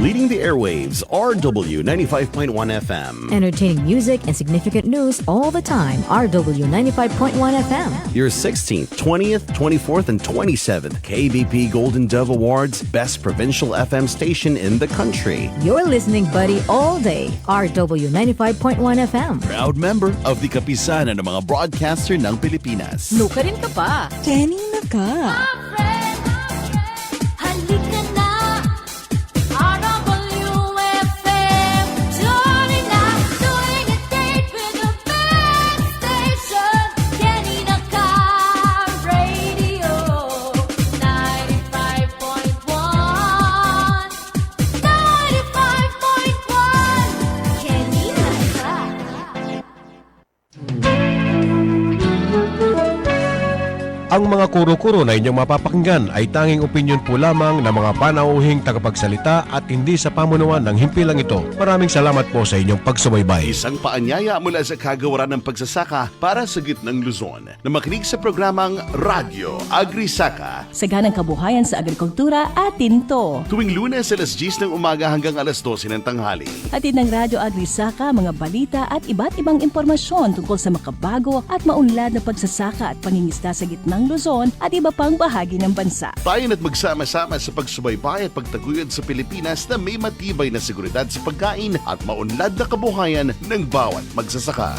leading the airwaves, RW 95.1 FM. Entertaining music and significant news all the time. RW 95.1 FM. Your 16th, 20th, 24th, and 27th KBP Golden Dove Awards Best Provincial FM Station in the country. You're listening, buddy, all day. RW 95.1 FM. Proud member of the Kapisanan ng mga broadcaster ng Pilipinas. Luka rin ka pa. Kanina ka. Halika na, RWFM. Joining na, doing a date with the best station. Kanina ka, radio 95.1. 95.1. Kanina ka. Ang mga kuro-kuro na inyong mapapakinggan ay tanging opinyon po lamang ng mga panauhing tagapagsalita at hindi sa pamunuan ng himpilang ito. Maraming salamat po sa inyong pagsubaybay. Isang paanyaya mula sa kagawaran ng pagsasaka para sa gitnang Luzon na makinig sa programang Radyo Agri-Saka Saganang kabuhayan sa agrikultura at tinto. tuwing Lunes alas 10 ng umaga hanggang alas 12 ng tanghali. Hatid ng Radyo Agri-Saka, mga balita at iba't ibang impormasyon tungkol sa makabago at maunlad na pagsasaka at pangingisda sa gitnang Luzon at iba pang bahagi ng bansa. Tayo na't magsama-sama sa pagsubaybay at pagtaguyod sa Pilipinas na may matibay na seguridad sa pagkain at maunlad na kabuhayan ng bawat magsasaka.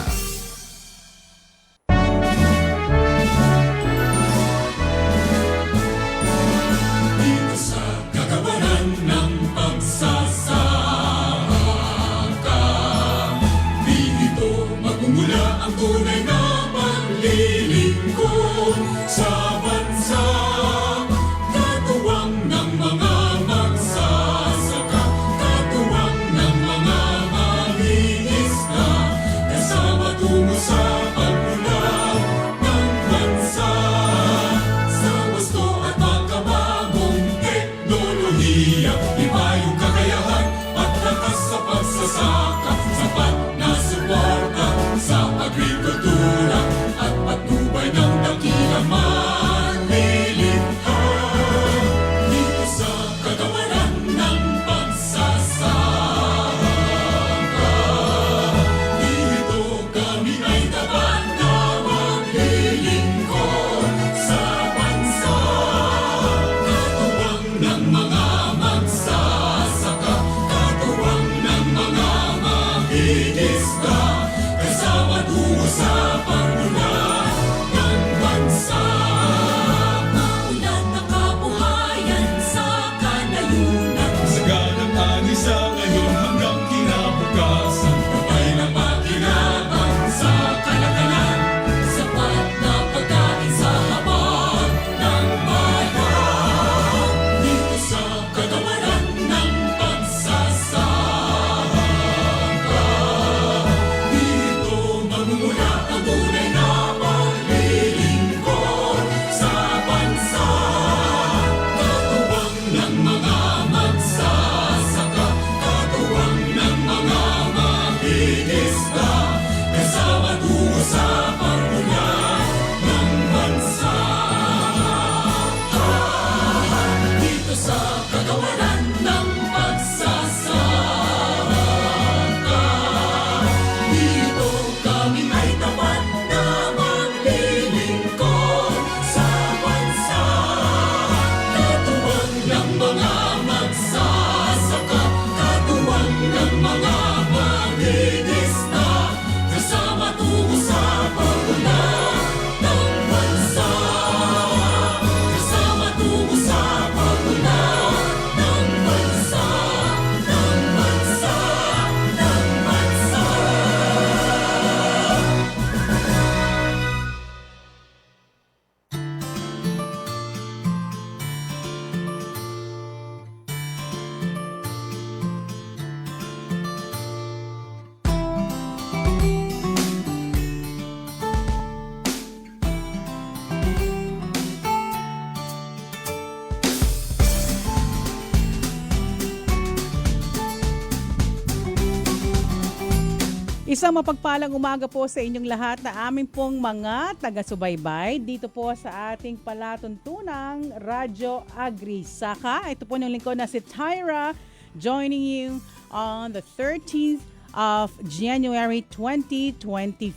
Isang mapagpalang umaga po sa inyong lahat na amin pong mga taga-subaybay dito po sa ating palatuntunang Radyo Agri-Saka. Ito po ng lingkod na si Tyra joining you on the 13th of January 2025.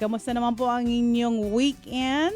Kamusta naman po ang inyong weekend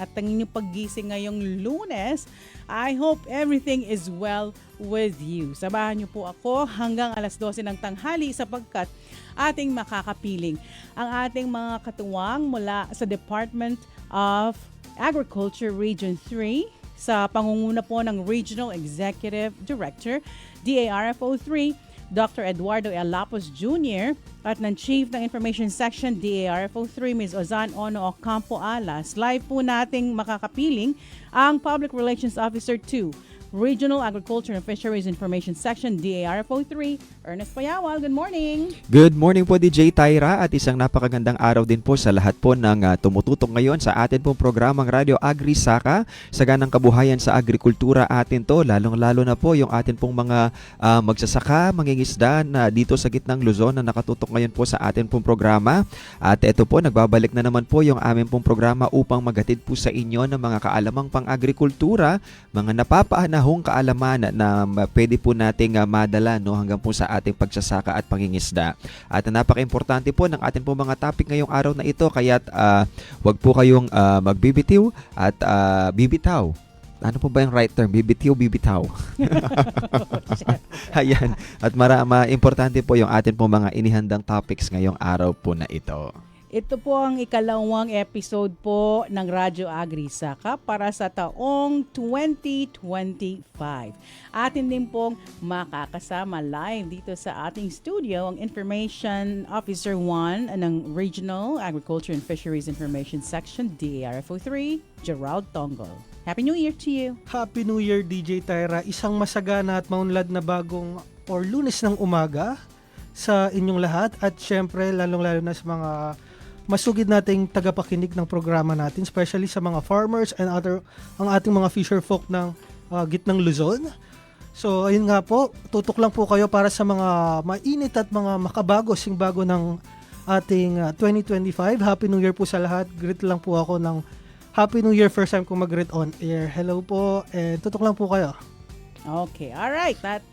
at ang inyong paggising ngayong Lunes? I hope everything is well with you. Sabahan niyo po ako hanggang alas 12 ng tanghali sapagkat ating makakapiling ang ating mga katuwang mula sa Department of Agriculture Region 3 sa pangunguna po ng Regional Executive Director DARFO 3 Dr. Eduardo L. Lapos Jr. at ng Chief ng Information Section DARFO 3 Ms. Ozan Ono Ocampo Alas. Live po nating makakapiling ang Public Relations Officer 2 Regional Agriculture and Fisheries Information Section DARFO 3 Ernest Payawal. Good morning! Good morning po DJ Tyra at isang napakagandang araw din po sa lahat po ng tumututok ngayon sa atin pong programang Radyo Agri Saka. Saganang kabuhayan sa agrikultura atin to, lalong-lalo na po yung atin pong mga magsasaka, mangingisda na dito sa gitnang Luzon na nakatutok ngayon po sa atin pong programa. At ito po, nagbabalik na naman po yung amin pong programa upang maghatid po sa inyo ng mga kaalamang pang-agrikultura, mga napapaanahong kaalaman na pwede po nating madala no, hanggang po sa ating pagsasaka at pangingisda. At napaka-importante po ng atin po mga topic ngayong araw na ito, kaya't wag po kayong magbibitiw at bibitaw. Ano po ba yung right term? Bibitiw, bibitaw. Ayan. At importante po yung atin po mga inihandang topics ngayong araw po na ito. Ito po ang ikalawang episode po ng Radyo Agri Saka para sa taong 2025. Atin din pong makakasama live dito sa ating studio ang Information Officer 1 ng Regional Agriculture and Fisheries Information Section DARFO 3, Gerald Tongol. Happy New Year to you! Happy New Year DJ Tyra. Isang masagana at maunlad na bagong or Lunes ng umaga sa inyong lahat at syempre lalong-lalo na sa mga masugid nating tagapakinig ng programa natin, especially sa mga farmers and ang ating mga fisher folk ng gitnang Luzon. So ayun nga po, tutok lang po kayo para sa mga mainit at mga makabago, singbago ng ating 2025. Happy New Year po sa lahat. Greet lang po ako ng Happy New Year, first time ko mag-greet on air. Hello po, and tutok lang po kayo. Okay, alright. At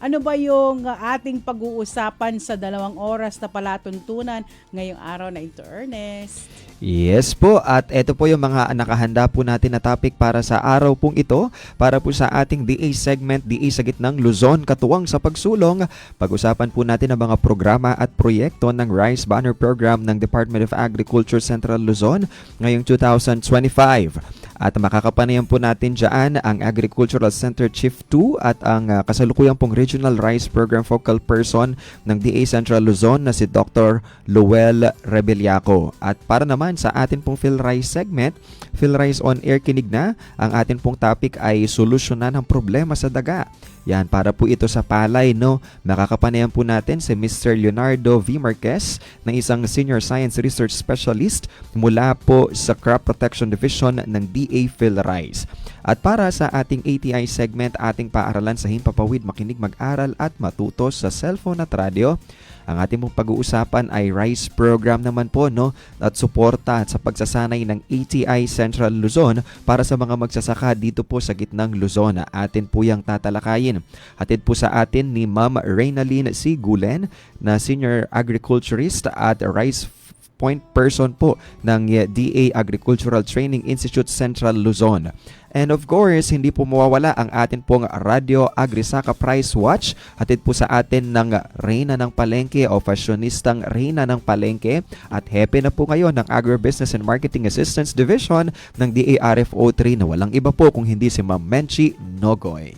ano ba yung ating pag-uusapan sa 2 oras na palatuntunan ngayong araw na ito, Ernest? Yes po, at ito po yung mga nakahanda po natin na topic para sa araw pong ito, para po sa ating DA segment, DA sa gitnang Luzon, katuwang sa pagsulong. Pag-usapan po natin ang mga programa at proyekto ng Rice Banner Program ng Department of Agriculture Central Luzon ngayong 2025. At makakapanayan po natin dyan ang Agricultural Center Chief 2 at ang kasalukuyang pong Regional Rice Program Focal Person ng DA Central Luzon na si Dr. Luel Rebeliaco. At para naman sa atin pong PhilRice segment, PhilRice on Air kinig na, ang atin pong topic ay solusyonan ang problema sa daga. Yan, para po ito sa palay, no? Makakapanayan po natin si Mr. Leonardo V. Marquez na isang Senior Science Research Specialist mula po sa Crop Protection Division ng DA PhilRice. At para sa ating ATI segment, ating paaralan sa himpapawid, makinig, mag-aral at matuto sa cellphone at radyo. Ang ating pong pag-uusapan ay Rice Program naman po, no? At suporta sa pagsasanay ng ATI Central Luzon para sa mga magsasaka dito po sa gitnang Luzon. Atin po yung tatalakayin. Hatid po sa atin ni Ma'am Reynalyn C. Gulen na Senior Agriculturist at Rice Point Person po ng DA Agricultural Training Institute Central Luzon. And of course, hindi po mawawala ang atin pong Radio Agrisaka Price Watch. Hatid po sa atin ng Reyna ng Palengke o Fashionistang Reyna ng Palengke. At happy na po ngayon ng Agribusiness and Marketing Assistance Division ng DARFO 3 na walang iba po kung hindi si Ma'am Menchi Nogoy.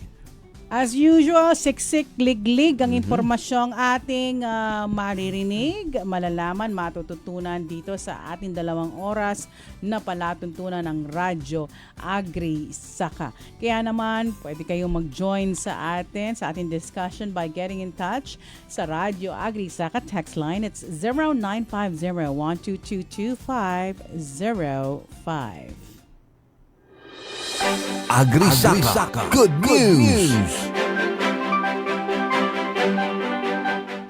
As usual, siksik, liglig ang impormasyong ating maririnig, malalaman, matututunan dito sa ating 2 oras na palatuntunan ng Radyo Agri Saka. Kaya naman, pwede kayong mag-join sa ating discussion by getting in touch sa Radyo Agri Saka text line. It's 0950-122-2505. Agri-Saka. Good news!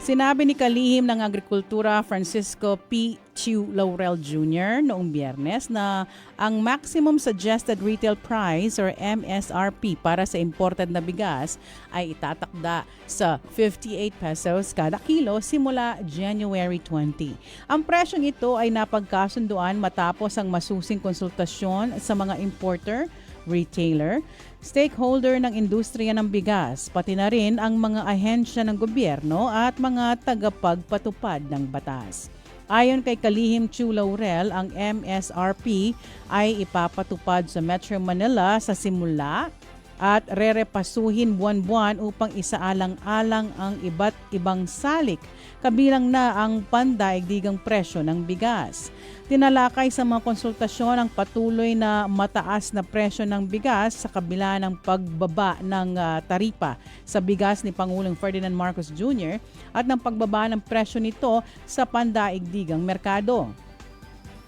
Sinabi ni kalihim ng Agrikultura Francisco P. Chiu Laurel Jr. noong Biyernes na ang maximum suggested retail price or MSRP para sa imported na bigas ay itatakda sa 58 pesos kada kilo simula January 20. Ang presyong ito ay napagkasunduan matapos ang masusing konsultasyon sa mga importer, retailer, stakeholder ng industriya ng bigas, pati na rin ang mga ahensya ng gobyerno at mga tagapagpatupad ng batas. Ayon kay kalihim Chiu Laurel, ang MSRP ay ipapatupad sa Metro Manila sa simula at rerepasuhin buwan-buwan upang isaalang-alang ang iba't ibang salik, kabilang na ang pandaigdigang presyo ng bigas. Tinalakay sa mga konsultasyon ang patuloy na mataas na presyo ng bigas sa kabila ng pagbaba ng taripa sa bigas ni Pangulong Ferdinand Marcos Jr. at ng pagbaba ng presyo nito sa pandaigdigang merkado.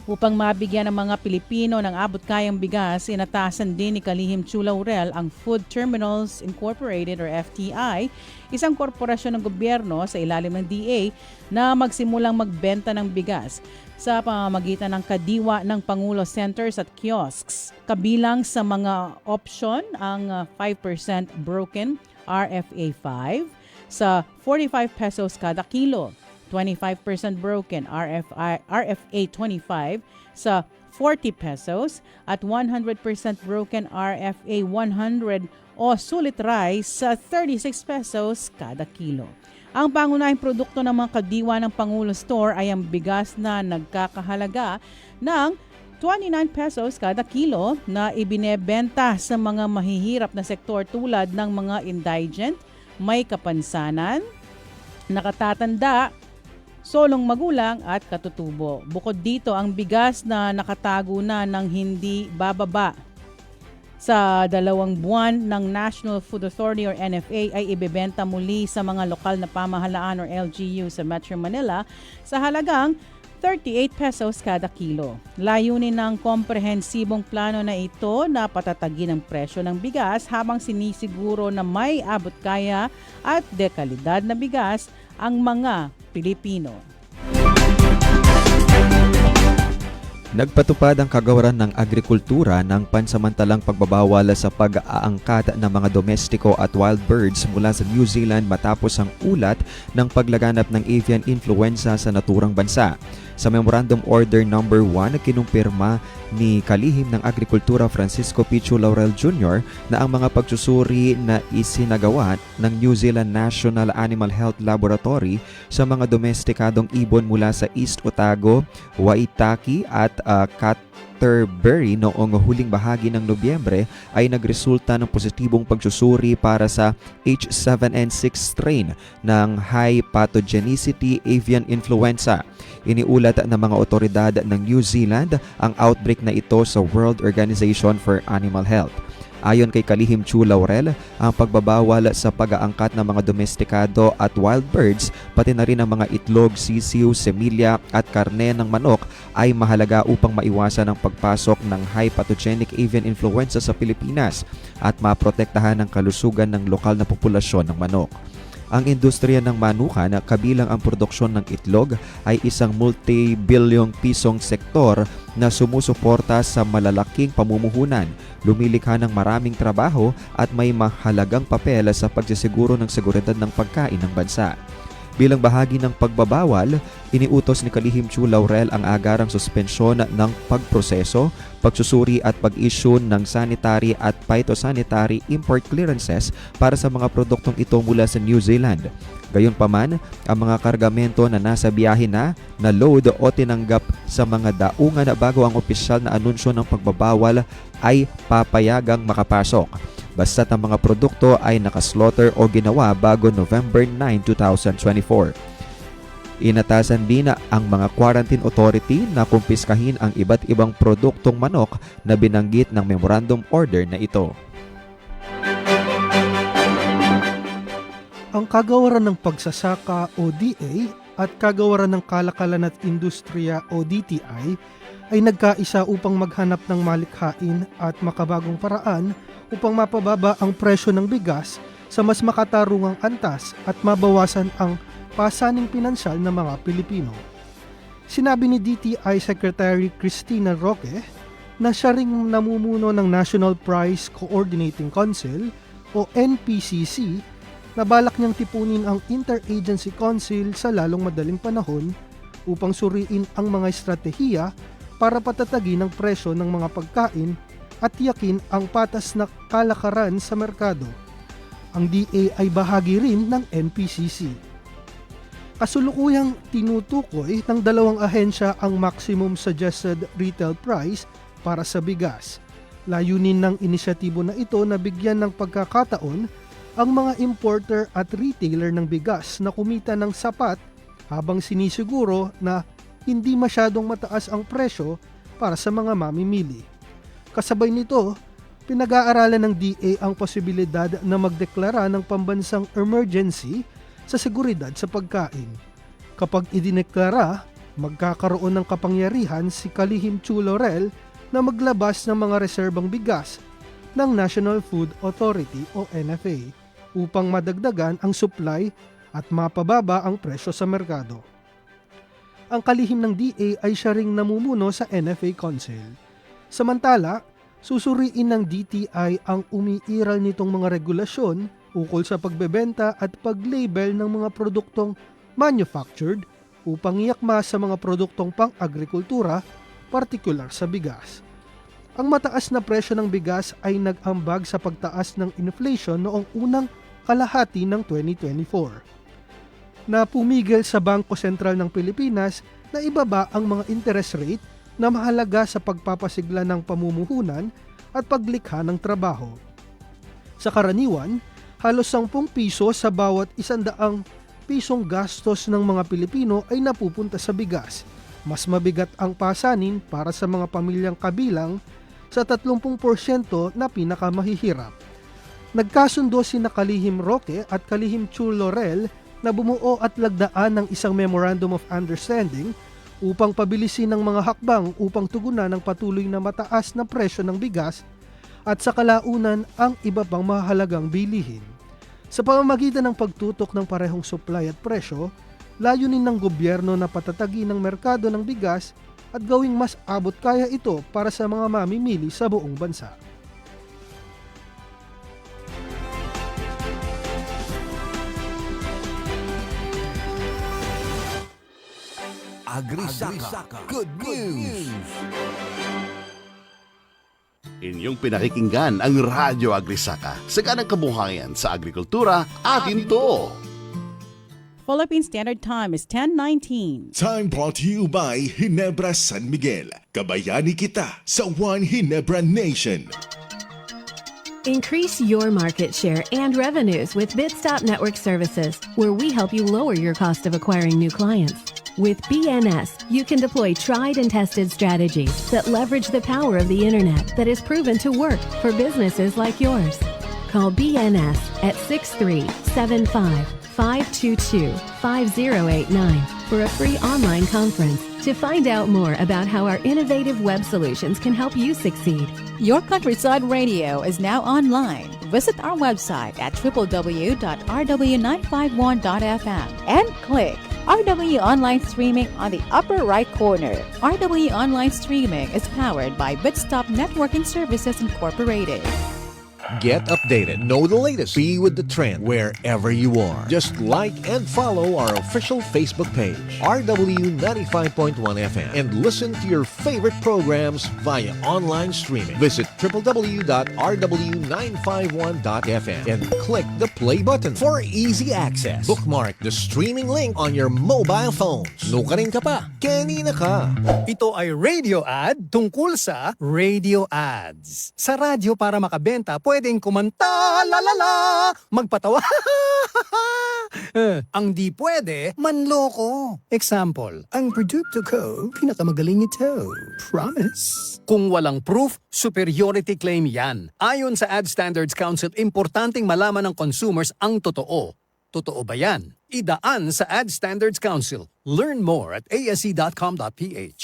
Upang mabigyan ng mga Pilipino ng abot-kayang bigas, inatasan din ni kalihim Chiu Laurel ang Food Terminals Incorporated or FTI, isang korporasyon ng gobyerno sa ilalim ng DA na magsimulang magbenta ng bigas sa pamamagitan ng kadiwa ng Pangulo Centers at kiosks. Kabilang sa mga option ang 5% broken RFA 5 sa 45 pesos kada kilo, 25% broken RFA 25 sa 40 pesos at 100% broken RFA 100 o sulit rice sa 36 pesos kada kilo. Ang pangunahing produkto ng mga kadiwa ng Pangulo Store ay ang bigas na nagkakahalaga ng 29 pesos kada kilo na ibinebenta sa mga mahihirap na sektor tulad ng mga indigent, may kapansanan, nakatatanda, solong magulang at katutubo. Bukod dito, ang bigas na nakatago na ng hindi bababa sa 2 buwan ng National Food Authority or NFA ay ibebenta muli sa mga lokal na pamahalaan or LGU sa Metro Manila sa halagang 38 pesos kada kilo. Layunin ng komprehensibong plano na ito na patatagin ang presyo ng bigas habang sinisiguro na may abot kaya at dekalidad na bigas ang mga Pilipino. Nagpatupad ang kagawaran ng agrikultura ng pansamantalang pagbabawal sa pag-aangkat ng mga domestiko at wild birds mula sa New Zealand matapos ang ulat ng paglaganap ng avian influenza sa naturang bansa. Sa Memorandum Order No. 1 na kinumpirma ni kalihim ng Agrikultura Francisco P. Chiu Laurel Jr. na ang mga pagsusuri na isinagawa ng New Zealand National Animal Health Laboratory sa mga domestikadong ibon mula sa East Otago, Waitaki at Canterbury noong huling bahagi ng Nobyembre ay nagresulta ng positibong pagsusuri para sa H7N6 strain ng high pathogenicity avian influenza. Iniulat ng mga otoridad ng New Zealand ang outbreak na ito sa World Organization for Animal Health. Ayon kay kalihim Chiu Laurel, ang pagbabawal sa pag-aangkat ng mga domestikado at wild birds, pati na rin ang mga itlog, sisiw, semilya at karne ng manok ay mahalaga upang maiwasan ang pagpasok ng high pathogenic avian influenza sa Pilipinas at maprotektahan ang kalusugan ng lokal na populasyon ng manok. Ang industriya ng manukan, kabilang ang produksyon ng itlog, ay isang multi-bilyong pisong sektor na sumusuporta sa malalaking pamumuhunan, lumilikha ng maraming trabaho at may mahalagang papel sa pagsisiguro ng seguridad ng pagkain ng bansa. Bilang bahagi ng pagbabawal, iniutos ni kalihim Chiu Laurel ang agarang suspensyon ng pagproseso, pagsusuri at pag-issue ng sanitary at phytosanitary import clearances para sa mga produktong ito mula sa New Zealand. Gayunpaman, ang mga kargamento na nasa biyahe na load o tinanggap sa mga daungan bago ang opisyal na anunsyo ng pagbabawal ay papayagang makapasok. Basta't ang mga produkto ay nakaslaughter o ginawa bago November 9, 2024. Inatasan din ang mga quarantine authority na kumpiskahin ang iba't ibang produktong manok na binanggit ng memorandum order na ito. Ang kagawaran ng pagsasaka o DA at kagawaran ng kalakalan at industriya o DTI ay nagkaisa upang maghanap ng malikhain at makabagong paraan upang mapababa ang presyo ng bigas sa mas makatarungang antas at mabawasan ang pasaning pinansyal ng mga Pilipino. Sinabi ni DTI Secretary Cristina Roque na siya ring namumuno ng National Prize Coordinating Council o NPCC na balak niyang tipunin ang Interagency Council sa lalong madaling panahon upang suriin ang mga estratehiya para patatagin ang presyo ng mga pagkain at tiyakin ang patas na kalakaran sa merkado. Ang DA ay bahagi rin ng NPCC. Kasulukuyang tinutukoy ng dalawang ahensya ang maximum suggested retail price para sa bigas. Layunin ng inisyatibo na ito na bigyan ng pagkakataon ang mga importer at retailer ng bigas na kumita ng sapat habang sinisiguro na hindi masyadong mataas ang presyo para sa mga mamimili. Kasabay nito, pinag-aaralan ng DA ang posibilidad na magdeklara ng pambansang emergency sa seguridad sa pagkain. Kapag idineklara, magkakaroon ng kapangyarihan si Kalihim Chu Laurel na maglabas ng mga reserbang bigas ng National Food Authority o NFA upang madagdagan ang supply at mapababa ang presyo sa merkado. Ang kalihim ng DA ay siya ring namumuno sa NFA Council. Samantala, susuriin ng DTI ang umiiral nitong mga regulasyon ukol sa pagbebenta at pag-label ng mga produktong manufactured upang iakma sa mga produktong pang-agrikultura, partikular sa bigas. Ang mataas na presyo ng bigas ay nag-ambag sa pagtaas ng inflation noong unang kalahati ng 2024. Na pumigil sa Bangko Sentral ng Pilipinas na ibaba ang mga interest rate na mahalaga sa pagpapasigla ng pamumuhunan at paglikha ng trabaho. Sa karaniwan, halos 10 piso sa bawat 100 pisong gastos ng mga Pilipino ay napupunta sa bigas. Mas mabigat ang pasanin para sa mga pamilyang kabilang sa 30% na pinakamahihirap. Nagkasundo sina Kalihim Roque at Kalihim Chu Laurel na bumuo at lagdaan ng isang Memorandum of Understanding upang pabilisin ang mga hakbang upang tugunan ang patuloy na mataas na presyo ng bigas at sa kalaunan ang iba pang mahalagang bilihin. Sa pamamagitan ng pagtutok ng parehong supply at presyo, layunin ng gobyerno na patatagin ang merkado ng bigas at gawing mas abot kaya ito para sa mga mamimili sa buong bansa. Agri-Saka. Good news! Inyong pinakikinggan ang Radyo Agri-Saka. Saganang kabuhayan sa agrikultura, atin to! Philippine Standard Time is 10:19. Time brought to you by Ginebra San Miguel. Kabayani kita sa One Ginebra Nation. Increase your market share and revenues with Bitstop Network Services, where we help you lower your cost of acquiring new clients. With BNS, you can deploy tried and tested strategies that leverage the power of the internet that is proven to work for businesses like yours. Call BNS at 6375-522-5089 for a free online conference to find out more about how our innovative web solutions can help you succeed. Your Countryside Radio is now online. Visit our website at www.rw951.fm and click RW Online Streaming on the upper right corner. RW Online Streaming is powered by Bitstop Networking Services Incorporated. Get updated. Know the latest. Be with the trend wherever you are. Just like and follow our official Facebook page, RW95.1 FM, and listen to your favorite programs via online streaming. Visit www.rw951.fm and click the play button for easy access. Bookmark the streaming link on your mobile phones. Nukarin ka pa. Kanina ka. Ito ay radio ad tungkol sa radio ads. Sa radyo para makabenta, pwedeng kumanta, la-la-la, magpatawa, ang di pwede, manloko. Example, ang produkto ko, pinakamagaling ito. Promise. Kung walang proof, superiority claim yan. Ayon sa Ad Standards Council, importanteng malaman ng consumers ang totoo. Totoo ba yan? Idaan sa Ad Standards Council. Learn more at asc.com.ph.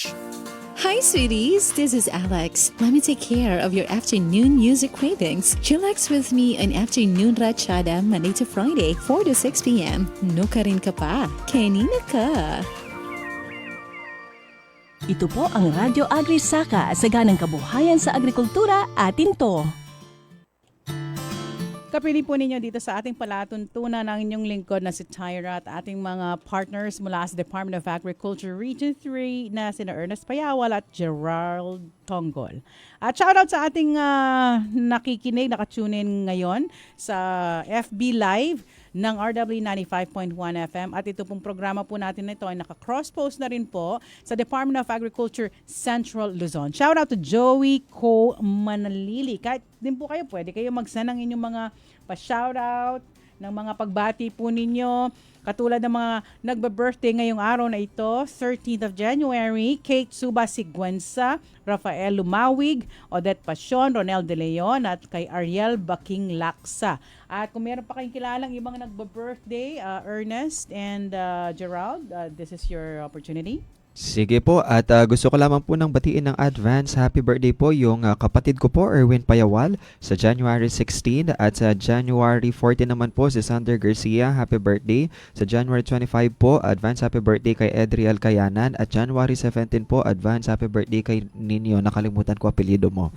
Hi, sweeties. This is Alex. Let me take care of your afternoon music cravings. Chillax with me on Afternoon Rachada Monday to Friday, 4 to 6 p.m. No ka rin ka pa. Kanina ka. Ito po ang Radyo Agri Saka, saganang kabuhayan sa agrikultura, atin to. Kapili po ninyo dito sa ating palatuntunan ng inyong lingkod na si Tyra at ating mga partners mula sa Department of Agriculture Region 3 na sina Ernest Payawal at Gerald Tonggol. At shoutout sa ating nakikinig, nakatunin ngayon sa FB Live ng RW 95.1 FM. At ito pong programa po natin na ito ay naka-cross-post na rin po sa Department of Agriculture Central Luzon. Shout out to Joey Co. Manalili. Kahit din po kayo, pwede kayo mag-send ng inyong mga pa-shoutout, ng mga pagbati po ninyo. Katulad ng mga nagbe-birthday ngayong araw na ito, 13th of January, Kate Suba Sigüenza, Rafael Lumawig, Odette Pasion, Ronel De Leon, at kay Ariel Baking Laksa. At kung meron pa kayong kilalang ibang nagbe-birthday, Ernest and Gerald, this is your opportunity. Sige po, at gusto ko lamang po ng batiin ng advance happy birthday po yung kapatid ko po, Erwin Payawal, sa January 16, at sa January 14 naman po si Sander Garcia, happy birthday. Sa January 25 po, advance happy birthday kay Edriel Kayanan, at January 17 po, advance happy birthday kay Nino. Nakalimutan ko apelyido mo.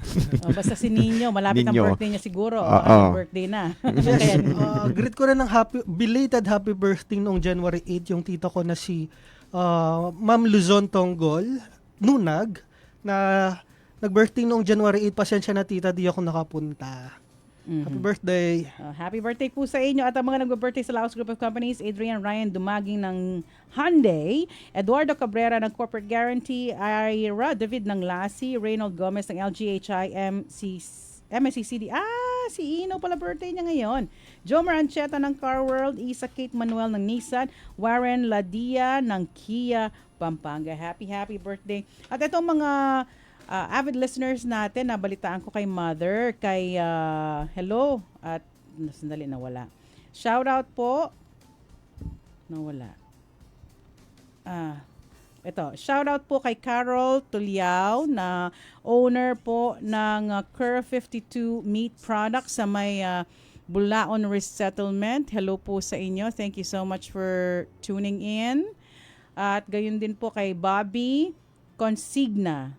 Basta si Nino, malapit ang Nino. birthday niya siguro. Oo. Birthday na. Yes, greet ko rin ng belated happy birthday noong January 8 yung tita ko na si Ma'am Luzon Tonggol, Nunag, na nag-birthday noong January 8. Pasensya na tita, di ako nakapunta. Happy birthday. Happy birthday po sa inyo. At ang mga nag-birthday sa Laos Group of Companies, Adrian Ryan Dumaging ng Hyundai, Eduardo Cabrera ng Corporate Guarantee, Ira David ng Lassie, Reynold Gomez ng LGHI MSCCD. Si Ino pala birthday niya ngayon. Joe Marancheta ng Car World, Isa Kate Manuel ng Nissan, Warren Ladia ng Kia Pampanga. Happy birthday. At itong mga avid listeners natin, nabalitaan ko kay Mother, kay hello, at sandali nawala. Shout out po. Nawala. Ito, shout out po kay Carol Tuliao na owner po ng Cur 52 Meat Products sa may Bulaon Resettlement. Hello po sa inyo. Thank you so much for tuning in. At gayon din po kay Bobby Consigna,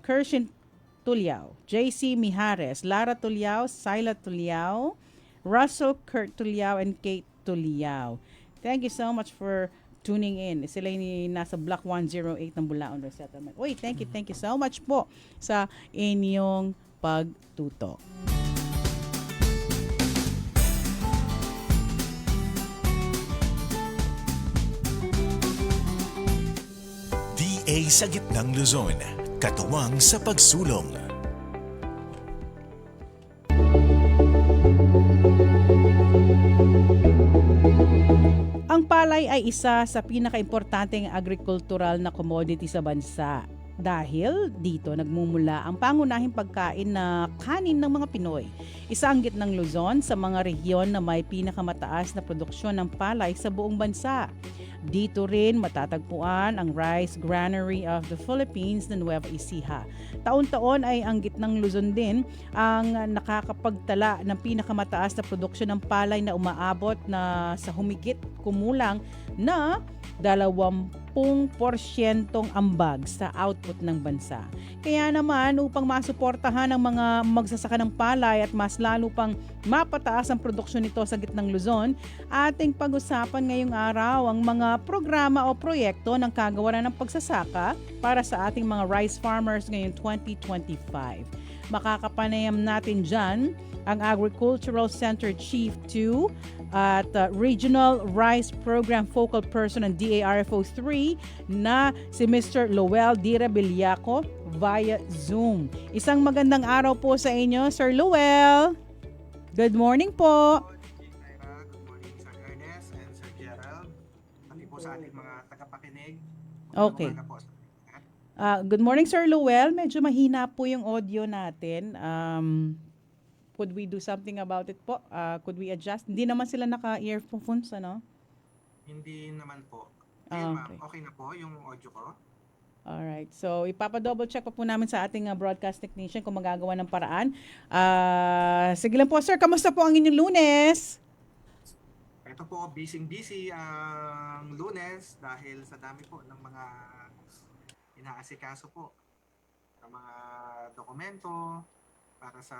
Kershin Tuliao, JC Mijares, Lara Tuliao, Syla Tuliao, Russell Kurt Tuliao, and Kate Tuliao. Thank you so much for tuning in. Sila yung nasa Block 108 ng Bulaon Resettlement. Uy, thank you so much po sa inyong pagtutok. DA sa gitnang Luzon, katuwang sa pagsulong. Ang palay ay isa sa pinakaimportanteng agrikultural na commodity sa bansa. Dahil dito nagmumula ang pangunahing pagkain na kanin ng mga Pinoy. Isa ang gitnang Luzon sa mga rehiyon na may pinakamataas na produksyon ng palay sa buong bansa. Dito rin matatagpuan ang Rice Granary of the Philippines na Nueva Ecija. Taon-taon ay ang gitnang Luzon din ang nakakapagtala ng pinakamataas na produksyon ng palay na umaabot na sa humigit kumulang na 20% ambag sa output ng bansa. Kaya naman upang masuportahan ang mga magsasaka ng palay at mas lalo pang mapataas ang produksyon nito sa gitnang Luzon, ating pag-usapan ngayong araw ang mga programa o proyekto ng kagawaran ng pagsasaka para sa ating mga rice farmers ngayong 2025. Makakapanayam natin dyan ang Agricultural Center Chief 2 at Regional Rice Program Focal Person ng DARFO 3 na si Mr. Lowell Dira Billaco via Zoom. Isang magandang araw po sa inyo, Sir Lowell. Good morning po. Good morning, Sir Ernest and Sir Gerald. Pati po sa ating mga tagapakinig. Okay. Good morning, Sir Lowell. Medyo mahina po yung audio natin. Could we do something about it po? Could we adjust? Hindi naman sila naka-earphones, ano? Hindi naman po. Ayun, Okay. ma'am. Okay na po yung audio ko. Alright. So, ipapa-double check pa po namin sa ating broadcast technician kung magagawa ng paraan. Sige lang po, sir. Kamusta po ang inyong Lunes? Ito po, busy ang Lunes dahil sa dami po ng mga inaasikaso po ng mga dokumento para sa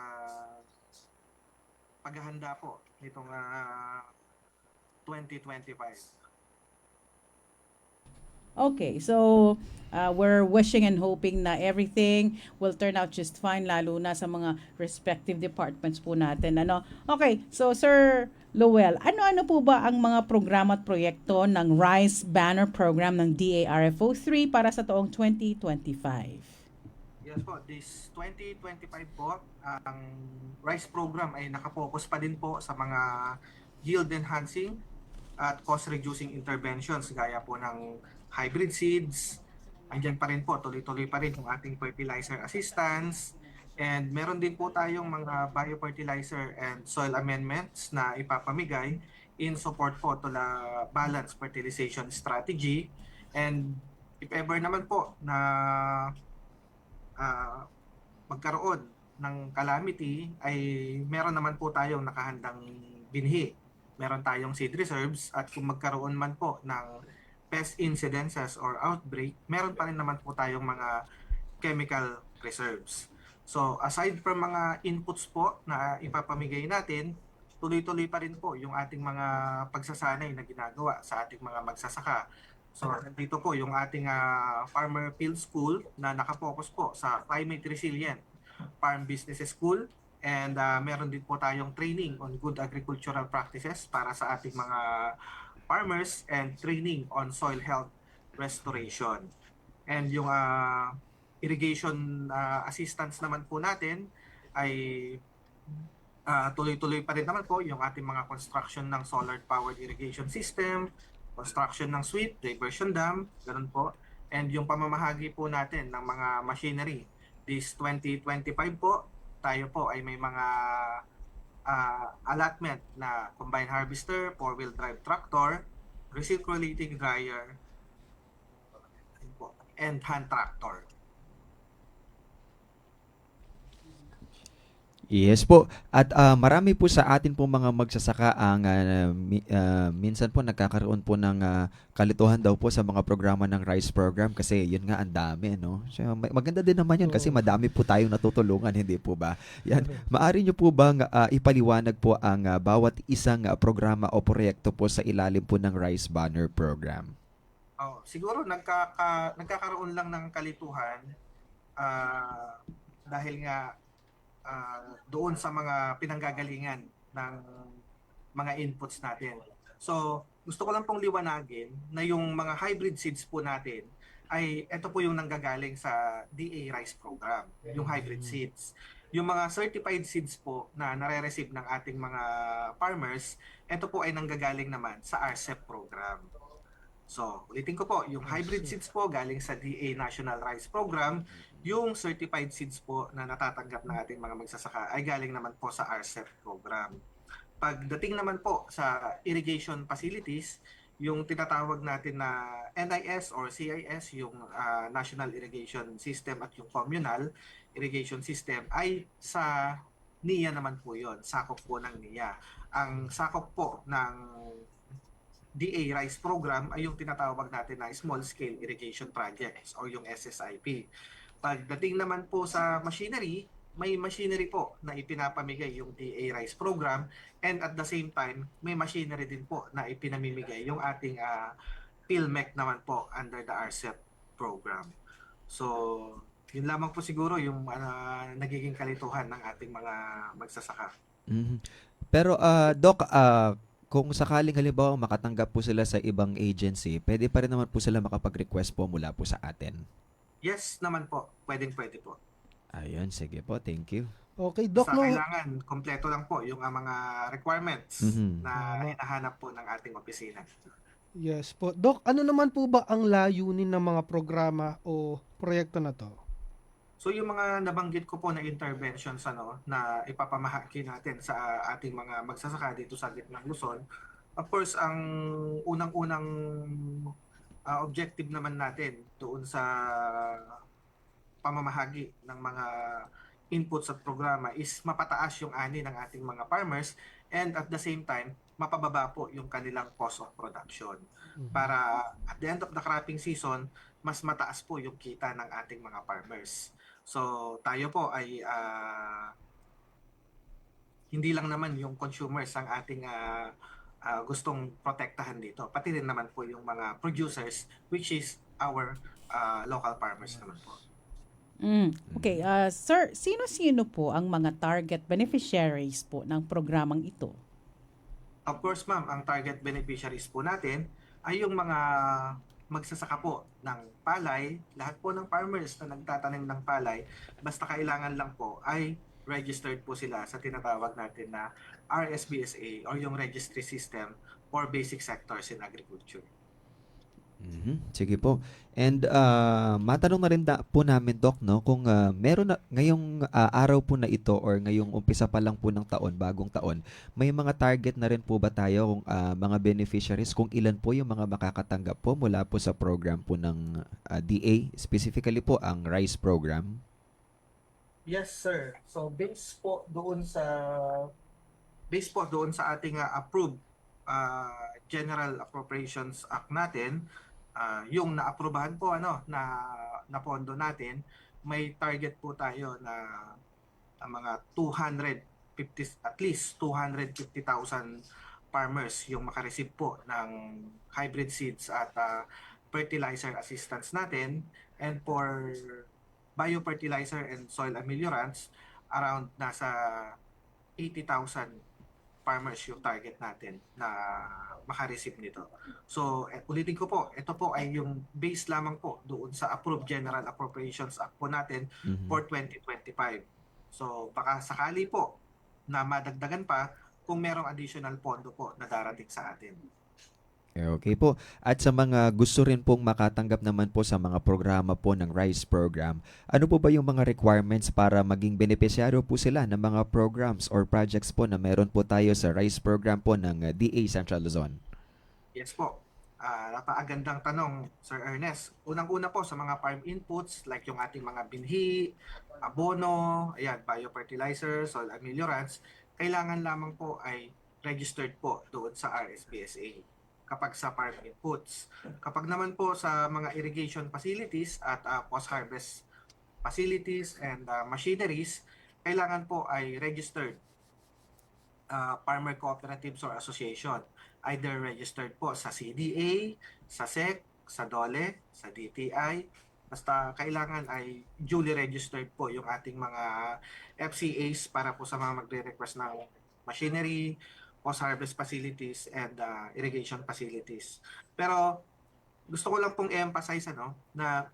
paghahanda po nitong 2025. Okay, so we're wishing and hoping na everything will turn out just fine, lalo na sa mga respective departments po natin. Ano? Okay, so Sir Lowell, ano-ano po ba ang mga programa at proyekto ng RISE Banner Program ng DARFO 3 para sa taong 2025? Yes po, this 2025 po, ang RISE program ay nakapokus pa din po sa mga yield enhancing at cost reducing interventions gaya po ng hybrid seeds. Andiyan pa rin po, tuloy-tuloy pa rin yung ating fertilizer assistance. And meron din po tayong mga biofertilizer and soil amendments na ipapamigay in support po to the balanced fertilization strategy. And if ever naman po na magkaroon ng calamity, ay meron naman po tayong nakahandang binhi. Meron tayong seed reserves, at kung magkaroon man po ng pest incidences or outbreak, meron pa rin naman po tayong mga chemical reserves. So aside from mga inputs po na ipapamigay natin, tuloy-tuloy pa rin po yung ating mga pagsasanay na ginagawa sa ating mga magsasaka. So dito po yung ating Farmer Field School na nakapokus po sa climate resilient farm business school, and meron din po tayong training on good agricultural practices para sa ating mga farmers, and training on soil health restoration. And yung irrigation assistance naman po natin ay tuloy-tuloy pa rin naman po yung ating mga construction ng solar powered irrigation system, construction ng sweep, diversion dam, ganun po. And yung pamamahagi po natin ng mga machinery, this 2025 po, tayo po ay may mga allotment na combine harvester, four-wheel drive tractor, recirculating dryer, and hand tractor. Yes po. At marami po sa atin po mga magsasaka ang minsan po nagkakaroon po ng kalituhan daw po sa mga programa ng RISE program, kasi yun nga ang dami, no? So, maganda din naman yun kasi madami po tayong natutulungan, hindi po ba? Yan. Maari nyo po bang ipaliwanag po ang bawat isang programa o proyekto po sa ilalim po ng RISE Banner program? Siguro nagkakaroon lang ng kalituhan dahil nga doon sa mga pinanggagalingan ng mga inputs natin. So, gusto ko lang pong liwanagin na yung mga hybrid seeds po natin ay ito po yung nanggagaling sa DA Rice program, yung hybrid seeds. Yung mga certified seeds po na nare-receive ng ating mga farmers, ito po ay nanggagaling naman sa RCEP program. So, ulitin ko po, yung hybrid seeds po galing sa DA National Rice Program, yung certified seeds po na natatanggap ng ating mga magsasaka ay galing naman po sa RCEP program. Pagdating naman po sa irrigation facilities, yung tinatawag natin na NIS or CIS, yung National Irrigation System at yung Communal Irrigation System, ay sa NIA naman po yun, sakop po ng NIA. Ang sakop po ng DA Rice Program ay yung tinatawag natin na Small Scale Irrigation Projects o yung SSIP. Pagdating naman po sa machinery, may machinery po na ipinapamigay yung DA Rice Program, and at the same time, may machinery din po na ipinamimigay yung ating PhilMec naman po under the RCEP program. So, yun lamang po siguro yung nagiging kalituhan ng ating mga magsasaka. Mhm. Pero Doc, kung sakaling halimbawa makatanggap po sila sa ibang agency, pwede pa rin naman po sila makapag-request po mula po sa atin? Yes naman po. Pwede po. Ayun, sige po. Thank you. Okay, Doc. Kailangan, kompleto lang po yung mga requirements na hinahanap po ng ating opisina. Yes po. Doc, ano naman po ba ang layunin ng mga programa o proyekto na to? So yung mga nabanggit ko po na interventions na ipapamahagi natin sa ating mga magsasaka dito sa gitnang Luzon, of course ang unang-unang objective naman natin doon sa pamamahagi ng mga inputs at programa is mapataas yung ani ng ating mga farmers and at the same time, mapababa po yung kanilang cost of production. Para at the end of the cropping season, mas mataas po yung kita ng ating mga farmers. So tayo po ay hindi lang naman yung consumers ang ating gustong protektahan dito. Pati rin naman po yung mga producers which is our local farmers naman po. Okay, sir, sino-sino po ang mga target beneficiaries po ng programang ito? Of course, ma'am, ang target beneficiaries po natin ay yung mga magsasaka po ng palay, lahat po ng farmers na nagtatanim ng palay, basta kailangan lang po ay registered po sila sa tinatawag natin na RSBSA or yung registry system for basic sectors in agriculture. Sige po. And matanong na rin po namin, Doc, no, kung meron na ngayong araw po na ito or ngayong umpisa pa lang po ng taon, bagong taon, may mga target na rin po ba tayo kung mga beneficiaries, kung ilan po yung mga makakatanggap po mula po sa program po ng DA, specifically po ang RICE program? Yes, sir. So based po doon sa ating approved General Appropriations Act natin, yung naaprubahan po na pondo natin, may target po tayo na mga 250, at least 250,000 farmers yung makareceive po ng hybrid seeds at fertilizer assistance natin, and for biofertilizer and soil ameliorants, around nasa 80,000 farmers yung target natin na makareceive nito. So, ulitin ko po, ito po ay yung base lamang po doon sa Approved General Appropriations Act po natin for 2025. So, baka sakali po na madagdagan pa kung merong additional pondo po na darating sa atin. Okay po. At sa mga gusto rin pong makatanggap naman po sa mga programa po ng RICE program, ano po ba yung mga requirements para maging benepisyaryo po sila ng mga programs or projects po na meron po tayo sa RICE program po ng DA Central Luzon? Yes po. Napakagandang tanong, Sir Ernest. Unang-una po sa mga farm inputs like yung ating mga binhi, abono, biofertilizer, soil ameliorants, kailangan lamang po ay registered po doon sa RSBSA kapag sa farm inputs. Kapag naman po sa mga irrigation facilities at post-harvest facilities and machineries, kailangan po ay registered farmer cooperatives or association. Either registered po sa CDA, sa SEC, sa DOLE, sa DTI. Basta kailangan ay duly registered po yung ating mga FCAs para po sa mga magre-request ng machinery, post-harvest facilities, and irrigation facilities. Pero gusto ko lang pong i-emphasize na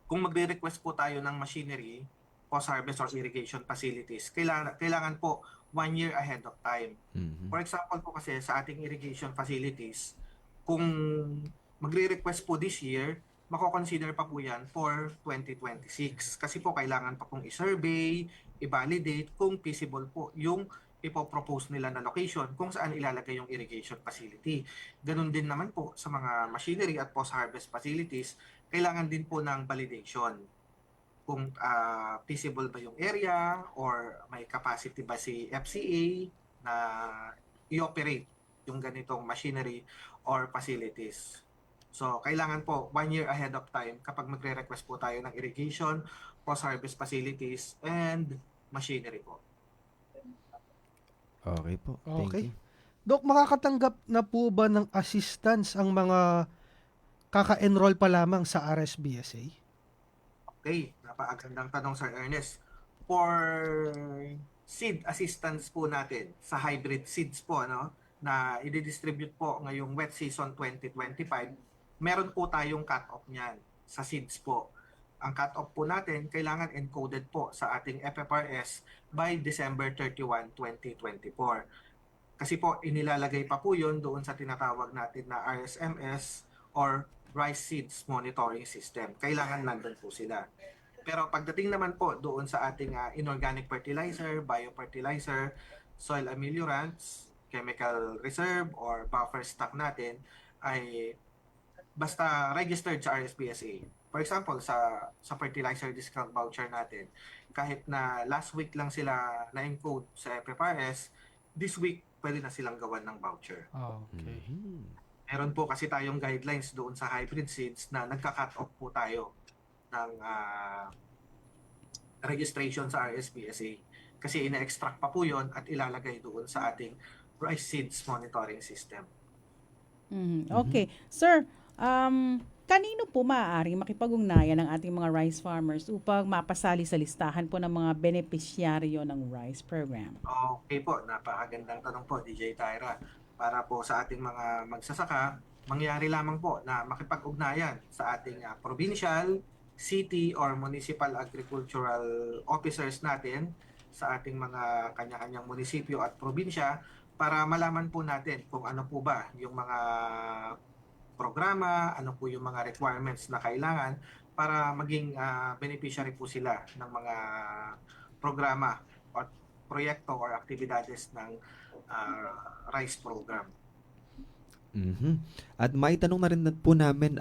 kung magre-request po tayo ng machinery, post-harvest or irrigation facilities, kailangan po 1 year ahead of time. For example po kasi sa ating irrigation facilities, kung magre-request po this year, mako-consider pa po yan for 2026. Kasi po kailangan pa pong i-survey, i-validate kung feasible po yung ipopropose nila na location kung saan ilalagay yung irrigation facility. Ganun din naman po sa mga machinery at post-harvest facilities, kailangan din po ng validation. Kung feasible ba yung area or may capacity ba si FCA na i-operate yung ganitong machinery or facilities. So, kailangan po 1 year ahead of time kapag magre-request po tayo ng irrigation, post-harvest facilities, and machinery po. Okay po. Thank Okay. you. Dok, makakatanggap na po ba ng assistance ang mga kaka-enroll pa lamang sa RSBSA? Okay, napakagandang tanong, Sir Ernest. For seed assistance po natin sa hybrid seeds po na i-distribute po ngayong wet season 2025, meron po tayong cut-off niyan sa seeds po. Ang cut-off po natin kailangan encoded po sa ating FFRS by December 31, 2024. Kasi po inilalagay pa po yun doon sa tinatawag natin na RSMS or Rice Seeds Monitoring System. Kailangan nandun po sila. Pero pagdating naman po doon sa ating inorganic fertilizer, biofertilizer, soil ameliorants, chemical reserve or buffer stock natin, ay basta registered sa RSPSA. For example, sa fertilizer discount voucher natin, kahit na last week lang sila na-encode sa FFRS, this week pwede na silang gawan ng voucher. Okay. Meron po kasi tayong guidelines doon sa hybrid seeds na nagka-cut off po tayo ng registration sa RSPSA. Kasi ina-extract pa po yon at ilalagay doon sa ating rice seeds monitoring system. Okay. Sir, kanino po maaaring makipag-ugnayan ng ating mga rice farmers upang mapasali sa listahan po ng mga benepisyaryo ng rice program? Okay po, napakagandang tanong po, DJ Tyra. Para po sa ating mga magsasaka, mangyari lamang po na makipag-ugnayan sa ating provincial, city, or municipal agricultural officers natin sa ating mga kanya-kanyang munisipyo at probinsya para malaman po natin kung ano po ba yung mga programa, ano po yung mga requirements na kailangan para maging beneficiary po sila ng mga programa o proyekto or aktibidades ng rice program. At may tanong na rin po namin,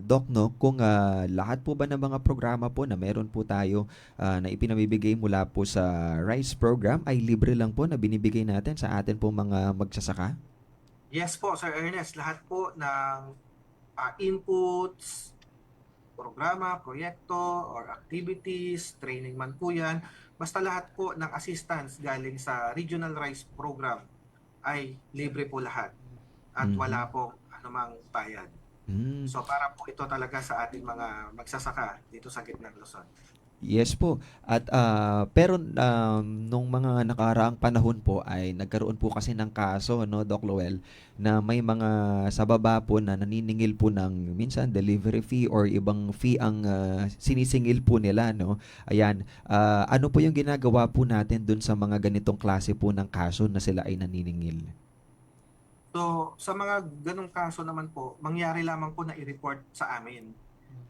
Doc, no, kung lahat po ba ng mga programa po na meron po tayo na ipinamibigay mula po sa rice program ay libre lang po na binibigay natin sa atin po mga magsasaka? Yes po, Sir Ernest. Lahat po ng inputs, programa, proyekto, or activities, training man po yan, basta lahat po ng assistance galing sa Regional Rice Program ay libre po lahat. At wala po anumang bayad. So para po ito talaga sa ating mga magsasaka dito sa gitnang Luzon. Yes po. At pero nung mga nakaraang panahon po ay nagkaroon po kasi ng kaso, no, Doc Lowell, na may mga sa baba po na naniningil po ng minsan delivery fee or ibang fee ang sinisingil po nila, no. Ayan, ano po yung ginagawa po natin dun sa mga ganitong klase po ng kaso na sila ay naniningil? So, sa mga ganong kaso naman po, mangyari lamang po na i-report sa amin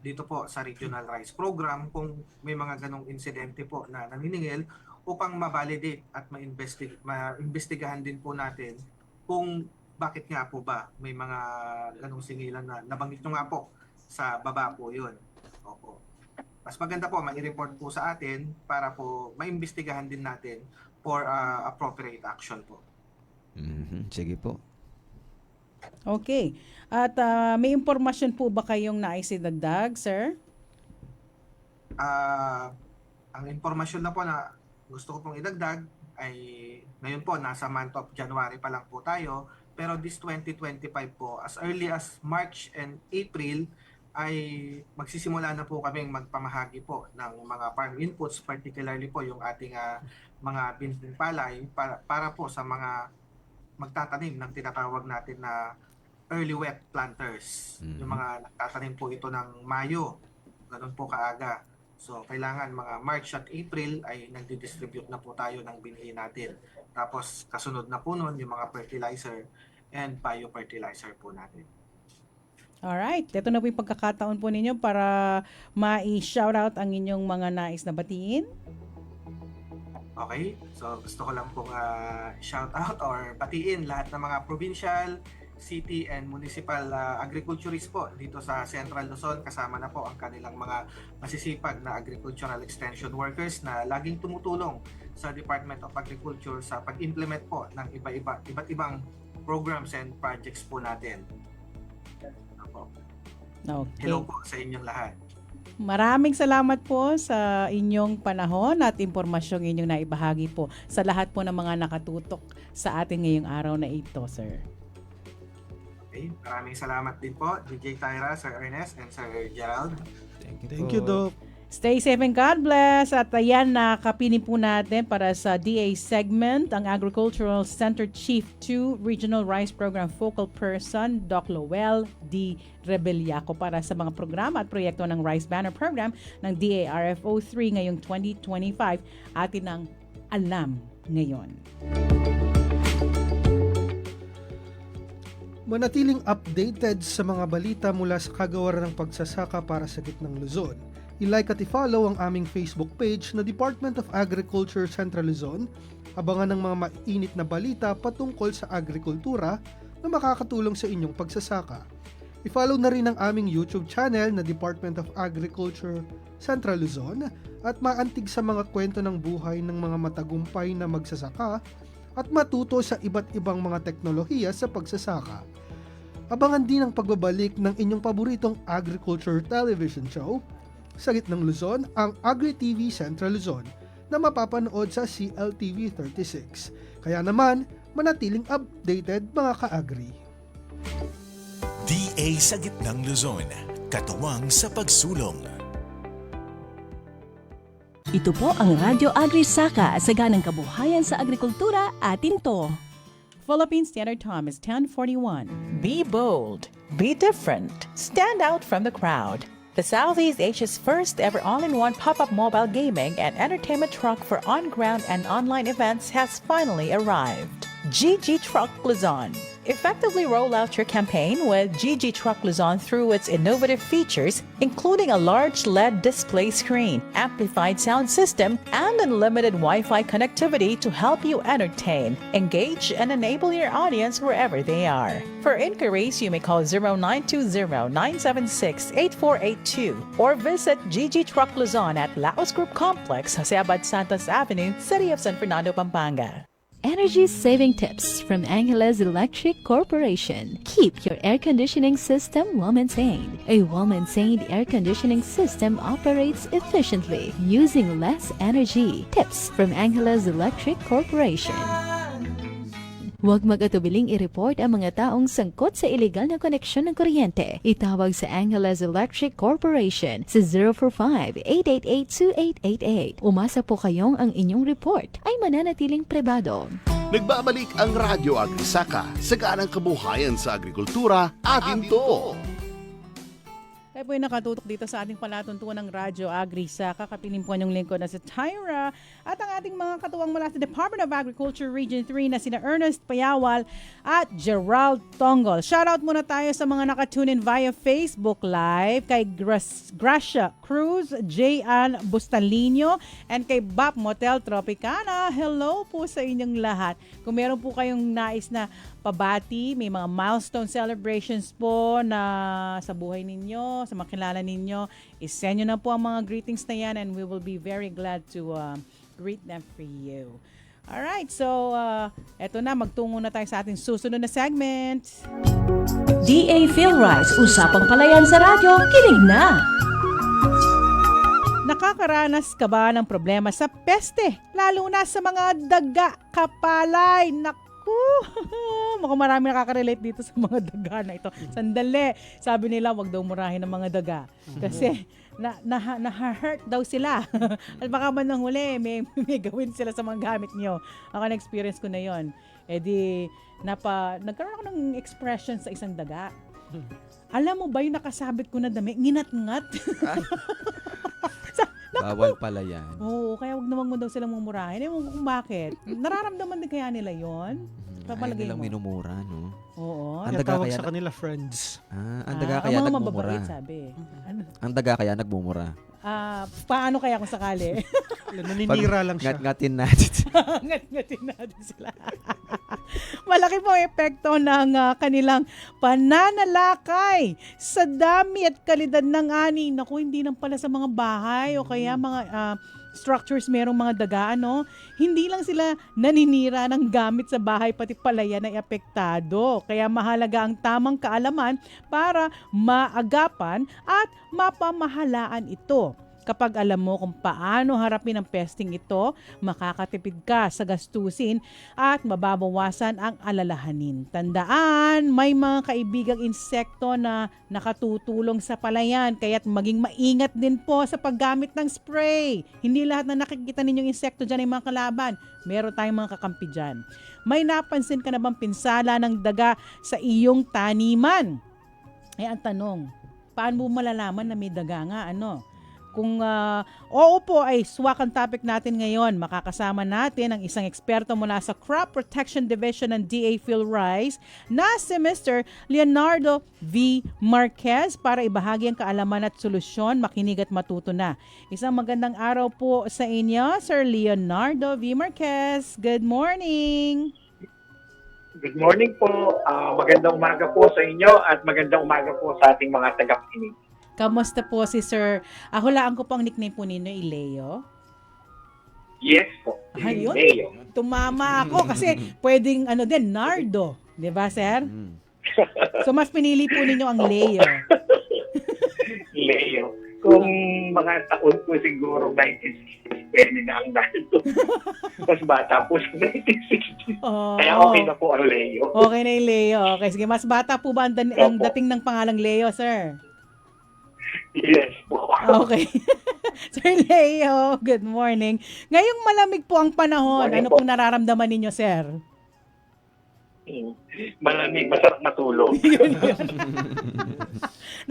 dito po sa Regional Rice Program kung may mga ganong insidente po na naniningil upang ma-validate at ma-investigahan din po natin kung bakit nga po ba may mga ganong singilan na nabanggit nyo nga po sa baba po yun. Opo. Mas maganda po, ma-report po sa atin para po ma-investigahan din natin for appropriate action po. Sige po. Okay. At may impormasyon po ba kayong nais idagdag, sir? Ang impormasyon na po na gusto ko pong idagdag ay ngayon po, nasa month of January pa lang po tayo. Pero this 2025 po, as early as March and April, ay magsisimula na po kaming magpamahagi po ng mga farm inputs, particularly po yung ating mga binhing palay para po sa mga magtatanim ng tinatawag natin na early wet planters. Yung mga nagtatanim po ito ng Mayo, ganun po kaaga. So, kailangan mga March at April ay nagdi-distribute na po tayo ng binhi natin. Tapos, kasunod na po nun yung mga fertilizer and biofertilizer po natin. Alright, ito na po yung pagkakataon po ninyo para ma-shoutout ang inyong mga nais na batiin. Okay, so gusto ko lang pong shout out or batiin lahat ng mga provincial, city and municipal agriculturists po dito sa Central Luzon. Kasama na po ang kanilang mga masisipag na agricultural extension workers na laging tumutulong sa Department of Agriculture sa pag-implement po ng iba't ibang programs and projects po natin. Okay. Hello po sa inyong lahat. Maraming salamat po sa inyong panahon at impormasyong inyong naibahagi po sa lahat po ng mga nakatutok sa ating ngayong araw na ito, sir. Okay, maraming salamat din po, DJ Tyra, Sir Ernest, and Sir Gerald. Thank you, Doc. Stay safe and God bless. At ayan, nakapinin po natin para sa DA segment ang Agricultural Center Chief 2 Regional Rice Program Focal Person, Doc Lowell D. Rebeliaco para sa mga programa at proyekto ng Rice Banner Program ng DARFO 3 ngayong 2025. Atin ang alam ngayon. Manatiling updated sa mga balita mula sa kagawaran ng pagsasaka para sa gitnang Luzon. I-like at i-follow ang aming Facebook page na Department of Agriculture Central Luzon. Abangan ng mga mainit na balita patungkol sa agrikultura na makakatulong sa inyong pagsasaka. I-follow na rin ang aming YouTube channel na Department of Agriculture Central Luzon at maantig sa mga kwento ng buhay ng mga matagumpay na magsasaka at matuto sa iba't ibang mga teknolohiya sa pagsasaka. Abangan din ang pagbabalik ng inyong paboritong agriculture television show sa Gitnang Luzon, ang Agri-TV Central Luzon, na mapapanood sa CLTV 36. Kaya naman, manatiling updated mga ka-agri. DA sa Gitnang Luzon, katuwang sa pagsulong. Ito po ang Radyo Agri-Saka, saganang kabuhayan sa agrikultura, atin to. Philippine Standard Time is 10:41. Be bold, be different, stand out from the crowd. The Southeast Asia's first ever all-in-one pop-up mobile gaming and entertainment truck for on-ground and online events has finally arrived. GG Truck Luzon. Effectively roll out your campaign with GG Truck Luzon through its innovative features, including a large LED display screen, amplified sound system, and unlimited Wi-Fi connectivity to help you entertain, engage, and enable your audience wherever they are. For inquiries, you may call 0920-976-8482 or visit GG Truck Luzon at Laos Group Complex, Jose Abad Santos Avenue, City of San Fernando, Pampanga. Energy saving tips from Angeles Electric Corporation. Keep your air conditioning system well maintained. A well maintained air conditioning system operates efficiently using less energy. Tips from Angeles Electric Corporation. Huwag mag-atubiling i-report ang mga taong sangkot sa illegal na koneksyon ng kuryente. Itawag sa Angeles Electric Corporation sa 045-888-2888. Umasa po kayong ang inyong report ay mananatiling pribado. Nagbabalik ang Radyo Agri-Saka, saganang kabuhayan sa agrikultura, atin to. Tayo po ay nakatutok dito sa ating palatuntunan ng Radyo Agri-Saka. Kapiling po yung lingkod na si Tyra at ang ating mga katuwang mula sa Department of Agriculture Region 3 na sina Ernest Payawal at Gerald Tongol. Shoutout muna tayo sa mga nakatune in via Facebook Live kay Gracia Cruz, J.Ann Bustalino, and kay Bap Motel Tropicana. Hello po sa inyong lahat. Kung meron po kayong nais na pabati, may mga milestone celebrations po na sa buhay ninyo, sa makilala ninyo, isend nyo na po ang mga greetings na yan and we will be very glad to greet them for you. Alright, so eto na, magtungo na tayo sa ating susunod na segment. DA PhilRice, usapang palayan sa radyo, kinig na! Nakakaranas ka ba ng problema sa peste? Lalo na sa mga daga, kapalay, mukhang marami nakaka-relate dito sa mga daga na ito. Sandali, sabi nila wag daw murahin ng mga daga. Kasi na-hurt daw sila. At baka man nang huli, may gawin sila sa mga gamit nyo. Ako na-experience ko na yon. E di, nagkaroon ako ng expression sa isang daga. Alam mo ba yung nakasabit ko na dami? Nginat-ngat. Bawal pala yan. Oo, kaya wag naman mo daw silang mumurahin. Ewan ko kung bakit. Nararamdaman din kaya nila yon? Ayaw nilang minumura, no? Oo. Ang daga kaya sa kanila, friends. Ang daga kaya mga nagmumura. mababait, sabi. Ang daga kaya nagmumura. Paano kaya kung sakali? Naninira lang siya. Ngat-ngatin natin. Ngat-ngatin natin sila. Malaki po ang epekto ng kanilang pananalakay sa dami at kalidad ng ani. Naku, hindi lang pala sa mga bahay o kaya mga structures merong mga daga, no? Hindi lang sila naninira ng gamit sa bahay, pati palayan ay apektado. Kaya mahalaga ang tamang kaalaman para maagapan at mapamahalaan ito. Kapag alam mo kung paano harapin ang pesting ito, makakatipid ka sa gastusin at mababawasan ang alalahanin. Tandaan, may mga kaibigang insekto na nakatutulong sa palayan, kaya't maging maingat din po sa paggamit ng spray. Hindi lahat na nakikita ninyong insekto dyan ay mga kalaban. Meron tayong mga kakampi dyan. May napansin ka na bang pinsala ng daga sa iyong taniman? Ang tanong, paano mo malalaman na may daga nga? Kung oo po ay swak ang topic natin ngayon, makakasama natin ang isang eksperto mula sa Crop Protection Division ng DA PhilRice na si Mr. Leonardo V. Marquez para ibahagi ang kaalaman at solusyon, makinig at matuto na. Isang magandang araw po sa inyo, Sir Leonardo V. Marquez. Good morning! Good morning po. Magandang umaga po sa inyo at magandang umaga po sa ating mga tagapakinig. Kamusta po si Sir? Hulaan ko pang nickname po ninyo, Ileo. Yes po. Ayun. Leo. Tumama ako kasi pwedeng din, Nardo. Di ba, Sir? So, mas pinili po ninyo ang Leo. Leo. Kung mga taon po siguro 1960s, pwede na ang Nardo. Mas bata po sa 1960s. Kaya okay na po ang Leo. Okay na yung Leo. Okay, sige. Mas bata po ba ang dating ng pangalang Leo, Sir? Yes po. Okay. Sir Leo, good morning. Ngayong malamig po ang panahon, ano pong nararamdaman ninyo, Sir? Malamig, masarap matulog.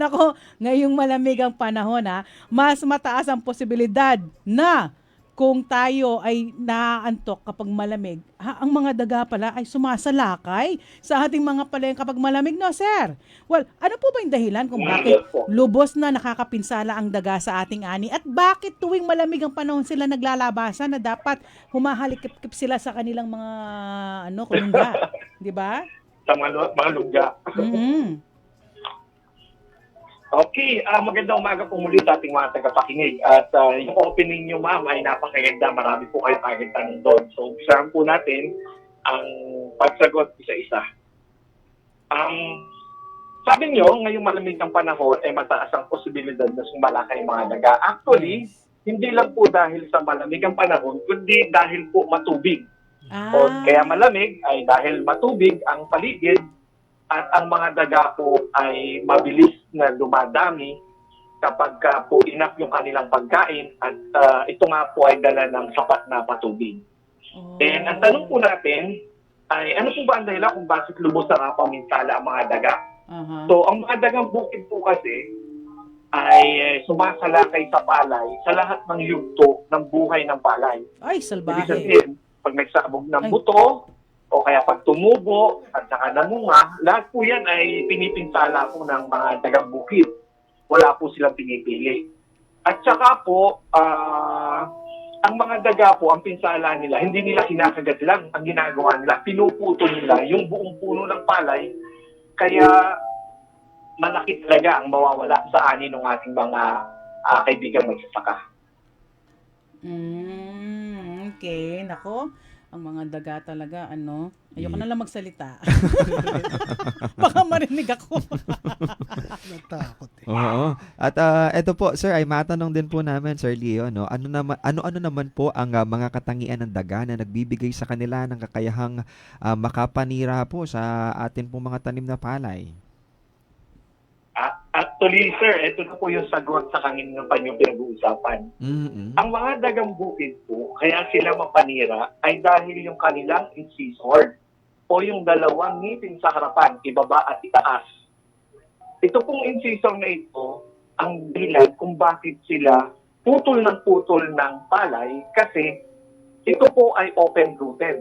Nako, ngayong malamig ang panahon, mas mataas ang posibilidad na kung tayo ay naaantok kapag malamig, ang mga daga pala ay sumasalakay sa ating mga palengke kapag malamig, no, Sir? Well, ano po ba yung dahilan kung bakit lubos na nakakapinsala ang daga sa ating ani at bakit tuwing malamig ang panahon sila naglalabasan na dapat humahalikip-kip sila sa kanilang mga kulungga, di ba? Sa mga lungga. Mm-hmm. Okay, magandang umaga po muli sa ating mga tagapakinig. At yung opening nyo, ma'am, ay napakaganda. Marami po kayo tayong tanong doon. So, umpisahan po natin ang pagsagot isa-isa. Sabi nyo, ngayong malamig ang panahon, ay mataas ang posibilidad na sumalakay ang mga daga. Actually, hindi lang po dahil sa malamig ang panahon, kundi dahil po matubig. O kaya malamig ay dahil matubig ang paligid at ang mga daga po ay mabilis na dumadami kapag po enough yung kanilang pagkain at ito nga po ay dala ng sapat na patubig. And ang tanong po natin ay ano po ba ang dahilan kung bakit lubos na napaminsala ang mga daga? So ang mga dagang bukid po kasi ay sumasalakay sa palay sa lahat ng yugto ng buhay ng palay. Ay, salbahe. Ibig sabihin, pag nagsabog ng buto, o kaya pag tumubo at saka namunga, lahat po yan ay pinipinsala po ng mga dagang bukid. Wala po silang pinipili. At saka po, ang mga daga po, ang pinsala nila, hindi nila kinakagat lang. Ang ginagawa nila, pinuputo nila yung buong puno ng palay. Kaya malaki talaga ang mawawala sa ani ng ating mga kaibigan magsasaka. Okay, nako. Ang mga daga talaga, ayoko na lang magsalita. Baka marinig ako. Natakot Oo. At eto po, sir, ay matanong din po namin, Sir Leo, ano naman po ang mga katangian ng daga na nagbibigay sa kanila ng kakayahang makapanira po sa atin pong mga tanim na palay? Actually, sir, ito na po yung sagot sa kanina pa yung pinag-uusapan. Ang mga dagang bukid po, kaya sila mapanira, ay dahil yung kanilang incisor o yung dalawang ngipin sa harapan, ibaba at itaas. Ito pong incisor na ito, ang dahilan kung bakit sila putol ng palay kasi ito po ay open-rooted.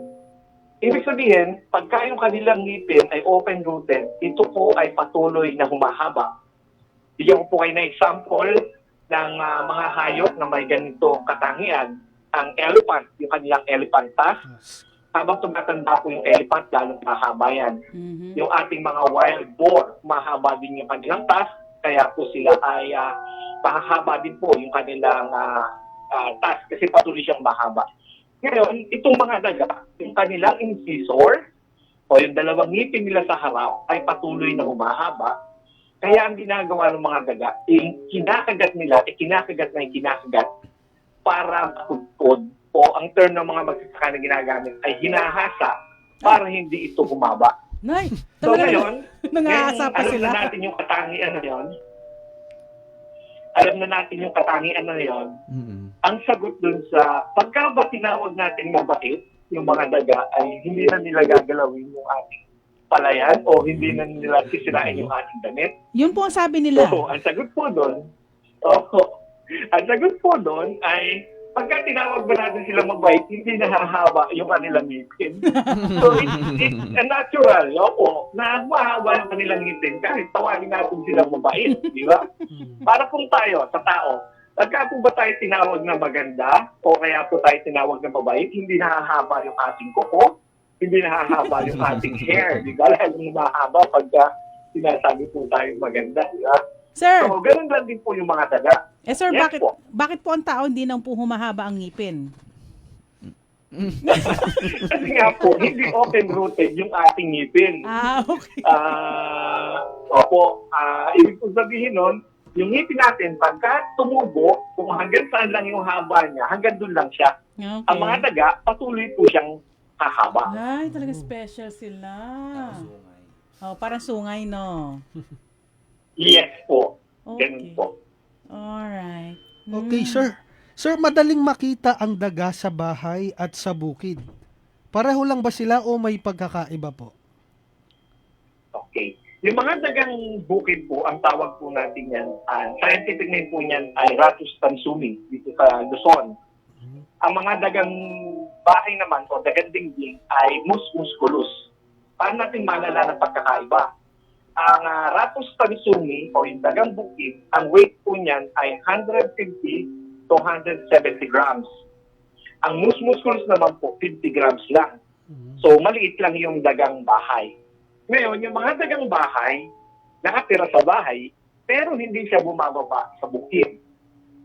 Ibig sabihin, pagka yung kanilang ngipin ay open-rooted, ito po ay patuloy na humahaba. Bigyan ko po kayo na example ng mga hayop na may ganito katangian. Ang elephant, yung kanilang elephant tusk, habang tumatanda po yung elephant, lalong mahaba yan. Yung ating mga wild boar, mahaba din yung kanilang tusk, kaya po sila ay mahaba din po yung kanilang tusk kasi patuloy siyang mahaba. Ngayon, itong mga daga, yung kanilang incisor o yung dalawang ngipin nila sa harap ay patuloy na humahaba. Kaya ang ginagawa ng mga daga, kinakagat nila, kinakagat para matugtod o ang term ng mga magsasaka na ginagamit ay hinahasa para hindi ito humaba. Nay, so ngayon, nangahasa pa alam sila. na natin yung katangian na yun. Alam na natin yung katangian na yun. Ang sagot dun sa, pagka ba tinawag natin mabait, yung mga daga ay hindi na nila gagalawin yung ating palayan o hindi na nila sisirain yung ating damit. Yun po ang sabi nila. So, ang sagot po doon, ay pagka tinawag ba natin sila mabait, hindi nahahaba yung kanilang ngipin. So, it's natural, na mahaba yung kanilang ngipin kahit tawagin natin sila mabait, di ba? Para kung tayo, sa tao, pagka po ba tayo tinawag na maganda o kaya po tayo tinawag na mabait, hindi nahahaba yung ating kuko, hindi nahahaba yung ating hair. Di ba? Lalo mahaba pagka sinasabi po tayo maganda. Di ba? Sir! So, ganun lang din po yung mga daga. Sir, Yes po. bakit po ang tao hindi nang po humahaba ang ngipin? Kasi nga po, hindi open-rooted yung ating ngipin. Okay. Ibig po sabihin nun, yung ngipin natin, pagka tumubo, kung hanggang saan lang yung haba niya, hanggang doon lang siya. Okay. Ang mga daga, patuloy po siyang hahaba. Ay, talaga special sila. Parang sungay, no? Yes po. Okay. Ganun po. Alright. Okay, sir. Sir, madaling makita ang daga sa bahay at sa bukid. Pareho lang ba sila o may pagkakaiba po? Okay. Yung mga dagang bukid po, ang tawag po natin yan, scientific name po niyan ay Rattus tansumi dito sa Luzon. Ang mga dagang bahay naman o dagang dingding ay Mus musculus. Paano natin malala ng pagkakaiba? Ang Rattus tansumi o yung dagang bukid, ang weight po niyan ay 150 to 170 grams. Ang Mus musculus naman po, 50 grams lang. So, maliit lang yung dagang bahay. Ngayon, yung mga dagang bahay, nakatira sa bahay, pero hindi siya bumababa sa bukid.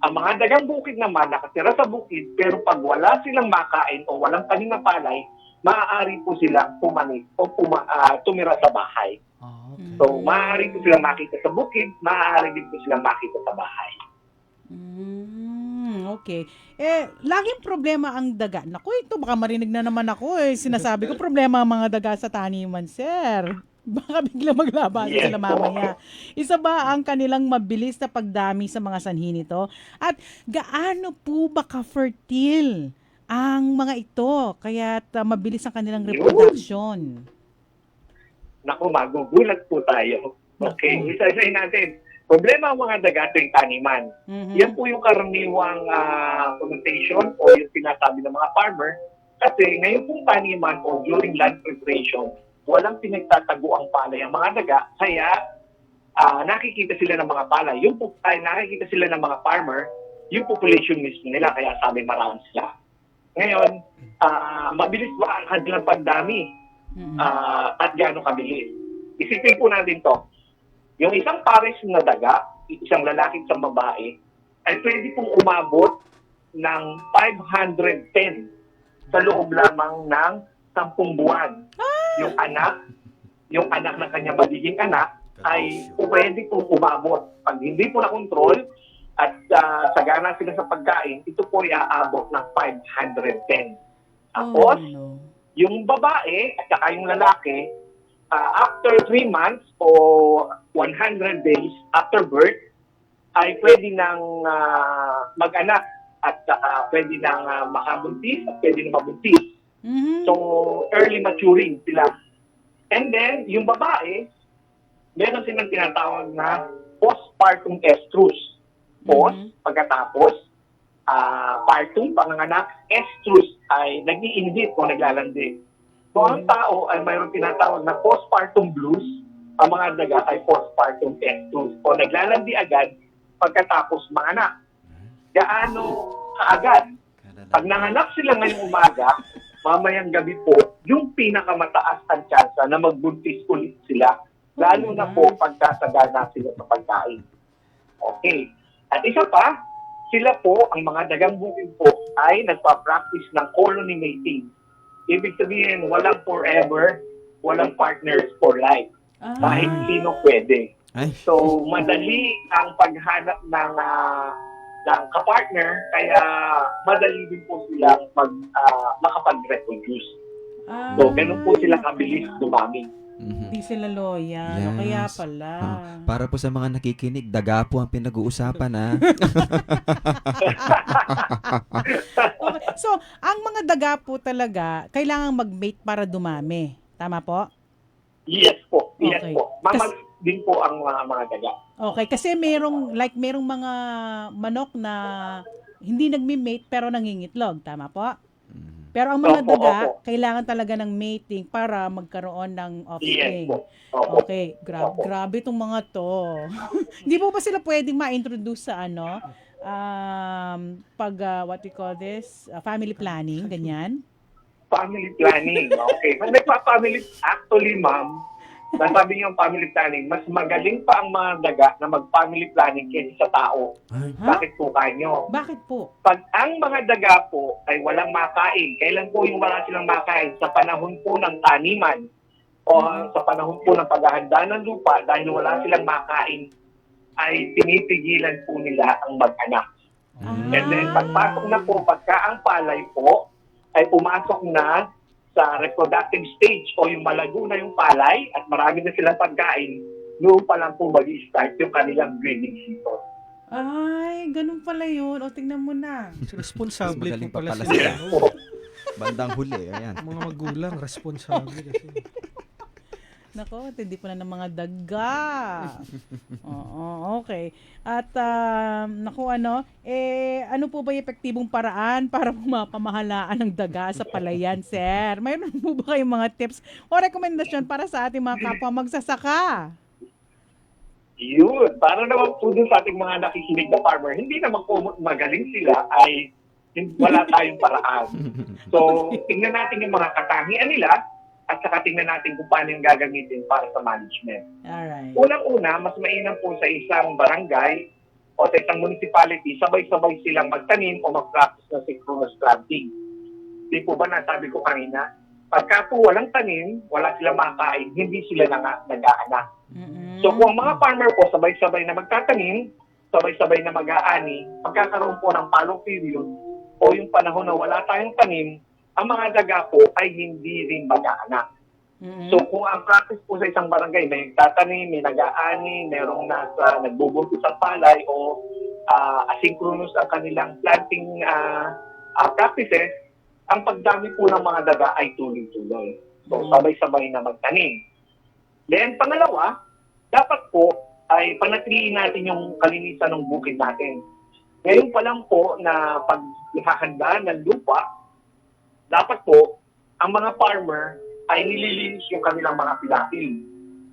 Ang mga dagang bukid naman, nakatira sa bukid, pero pag wala silang makain o walang tanim na palay, maaari po silang pumanik o tumira sa bahay. So, maaari po silang makita sa bukid, maaari din po silang makita sa bahay. Okay. Laging problema ang daga. Naku, ito baka marinig na naman ako Sinasabi ko problema ang mga daga sa taniman, sir. Baka bigla maglaban sila mamaya. Isa ba ang kanilang mabilis na pagdami sa mga sanhi nito? At gaano po ba ka-fertile ang mga ito? Kaya't mabilis ang kanilang reproduction. Naku, magugulat po tayo. Okay, isa-isahin natin. Problema ang mga daga tuwing taniman. Yan po yung karaniwang connotation o yung sinasabi ng mga farmer. Kasi ngayon pong taniman o during land preparation, walang pinagtatago ang palay ang mga daga. Kaya nakikita sila ng mga palay. Yung nakikita sila ng mga farmer, yung population mismo nila. Kaya sabi marami sila. Ngayon, mabilis ba ang kanilang pagdami? At gaano kabilis? Isipin po natin to. Yung isang pares na daga, isang lalaki at isang babae, ay pwede pong umabot ng 510 sa loob lamang ng 10 buwan. Yung anak ng kanyang magiging anak, ay pwede pong umabot. Pag hindi po na-control at sagana sila sa pagkain, ito po ay aabot ng 510. Tapos, yung babae at saka yung lalaki, after 3 months o 100 days after birth, ay pwede nang mag-anak at pwede nang makabuntis at pwede nang mabuntis. So, early maturing sila. And then, yung babae, meron silang tinatawag na postpartum estrus. Pagkatapos, partum, panganganak, estrus ay nag-iinit o naglalandi. So, ang tao ay mayroon tinatawag na postpartum blues, ang mga daga ay postpartum estrus o naglalandi agad pagkatapos manganak. Gaano kaagad? Pag nanganak sila ngayong umaga, mamayang gabi po, yung pinakamataas ang tsansa na magbuntis ulit sila, lalo na po pagkasagana sila sa pagkain. Okay. At isa pa, sila po, ang mga dagang bukid po, ay nagpa-practice ng colony mating. Ibig sabihin, walang forever, walang partners for life. Kahit sino pwede. So, madali ang paghanap ng kapartner, kaya madali din po sila makapag-reproduce. So, ganun po sila kabilis dumami. Hindi sila loyal. Yes. Kaya pala. Para po sa mga nakikinig, daga po ang pinag-uusapan Okay. So, ang mga daga po talaga, kailangang mag-mate para dumami. Tama po? Yes po. Yes Okay. po. Mamag din po ang mga daga. Okay. Kasi merong mga manok na hindi nagmi-mate pero nangingitlog. Tama po? Pero ang mga daga, kailangan talaga ng mating para magkaroon ng offspring. Yes po. Okay, grabe itong mga to. Hindi po ba sila pwedeng ma-introduce sa what we call this, family planning, ganyan? family planning. Okay. Pag nagpa-family, actually, ma'am, nasabi niyo yung family planning, mas magaling pa ang mga daga na mag-family planning kaysa sa tao. Bakit po kanyo? Bakit po? Pag ang mga daga po ay walang makain, kailan po yung wala silang makain? Sa panahon po ng taniman o sa panahon po ng paghahanda ng lupa dahil wala silang makain, ay pinipigilan po nila ang mag-anak. And then pagpasok na po, pagka ang palay po ay pumasok na sa reproductive stage o yung malago na yung palay at marami na silang pagkain, noon pa lang po mag-start yung kanilang breeding season. Ay, ganun pala yun. O, tingnan mo na. Responsable Magaling po pa pala pala sila. sila. Bandang huli, ayan. Mga magulang, responsable kasi. Nako, hindi pa na ng mga daga. Oo, okay. At nako ano po ba yung epektibong paraan para mapamahalaan ng daga sa palayan, sir? Mayroon po ba kayong mga tips o rekomendasyon para sa ating mga kapwa magsasaka? Yun, para naman po dun sa ating mga nakikinig na farmer, hindi naman po magaling sila ay wala tayong paraan. So, tingnan natin yung mga katangian nila at saka tingnan natin kung paano yung gagamitin para sa management. Alright. Unang-una, mas mainam po sa isang barangay o sa isang municipality, sabay-sabay silang magtanim o mag-practice ng synchronous planting. Di po ba nasabi ko kanina? Pagka po walang tanim, wala silang makakain, hindi sila nag-aanak. So kung ang mga farmer po sabay-sabay na magtatanim, sabay-sabay na mag-aani, magkakaroon po ng fallow period o yung panahon na wala tayong tanim, ang mga daga po ay hindi rin mag-aanak. So kung ang practice po sa isang barangay, may nagtatanim, may nag-aani, merong nagbubuntis ang palay o asynchronous ang kanilang planting practices, ang pagdami po ng mga daga ay tuloy-tuloy. So sabay-sabay na magtanim. Then pangalawa, dapat po ay panatiliin natin yung kalinisan ng bukid natin. Ngayon pa lang po na paghahanda ng lupa, dapat po, ang mga farmer ay nililinis yung kanilang mga pilatil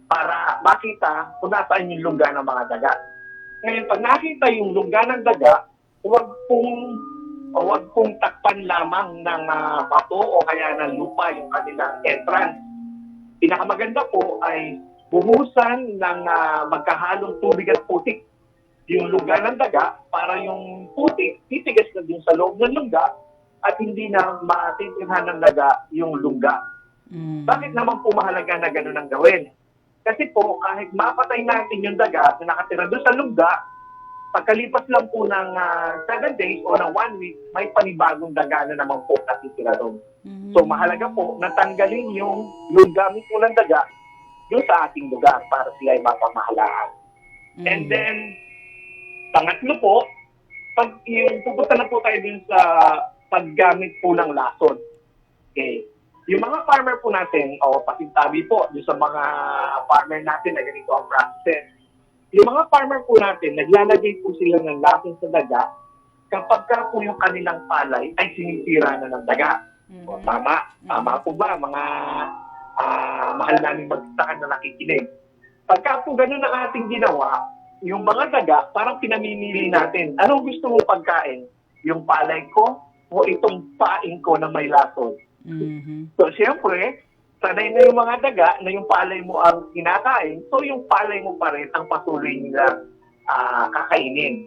para makita kung nasaan yung lungga ng mga daga. Ngayon, pag nakita yung lungga ng daga, huwag pong takpan lamang ng bato o kaya ng lupa yung kanilang entrance. Pinakamaganda po ay buhusan ng magkahalong tubig at putik yung lungga ng daga para yung putik titigas na din sa loob ng lungga at hindi na matitirhan ng daga yung lungga. Bakit naman po mahalaga na gano'n ang gawin? Kasi po, kahit mapatay natin yung daga na nakatira doon sa lungga, pagkalipas lang po ng 7 days o ng 1 week, may panibagong daga na naman po natitira doon. So mahalaga po na tanggalin yung gamit po ng daga doon sa ating lugar para sila ay mapamahalaan. And then, pangatlo po, pag pupunta na po tayo din sa paggamit po ng lason. Okay. Yung mga farmer po natin, o pasintabi po, yung sa mga farmer natin na ganito ang practice, yung mga farmer po natin, naglalagay po sila ng lason sa daga kapag ka po yung kanilang palay ay sinisira na ng daga. O, tama? Tama po ba, mga mahal namin magsasaka na nakikinig? Pagka po ganun ang ating ginawa, yung mga daga, parang pinamimili natin. Anong gusto mo pagkain? Yung palay ko o itong paing ko na may lason? So, siyempre, sanay na yung mga daga na yung palay mo ang kinakain, so yung palay mo pa rin ang patuloy nila kakainin.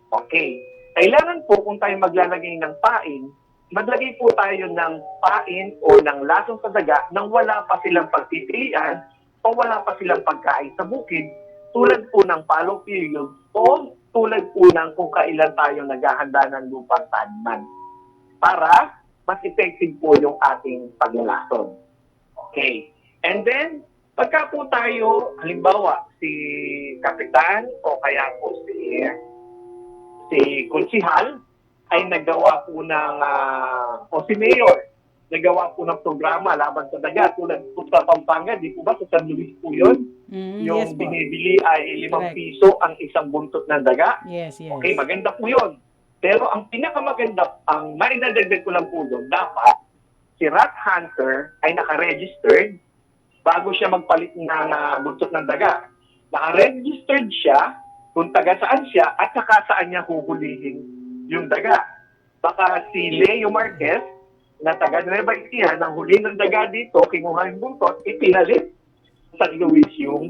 Okay. Kailangan po kung tayo maglalagay ng pain, maglagay po tayo ng pain o ng lasong sa daga nang wala pa silang pagpipilian o wala pa silang pagkain sa bukid, tulad po ng fallow period o tulad po ng kung kailan tayo naghahanda ng lupang taniman para mas effective po yung ating paglalason. Okay. And then, pagka po tayo, halimbawa, si kapitan o kaya po si konsihal ay nagawa po ng, o si mayor, nagawa po ng programa laban sa daga. Tulad po sa Pampanga, di po ba sa San Luis po yun? Yung binibili ay 5 piso ang isang buntot ng daga. Yes. Okay, maganda po yun. Pero ang pinakamaganda, ang maidadagdag ko lang po doon, dapat si rat hunter ay naka-registered bago siya magpalit ng buntot ng daga. Naka-registered siya kung taga saan siya at saka saan niya huhulihin yung daga. Baka si Leo Marquez na taga Nueva Ecija, nang huli ng daga dito, kinuha yung buntot, ipinalit sa Luis yung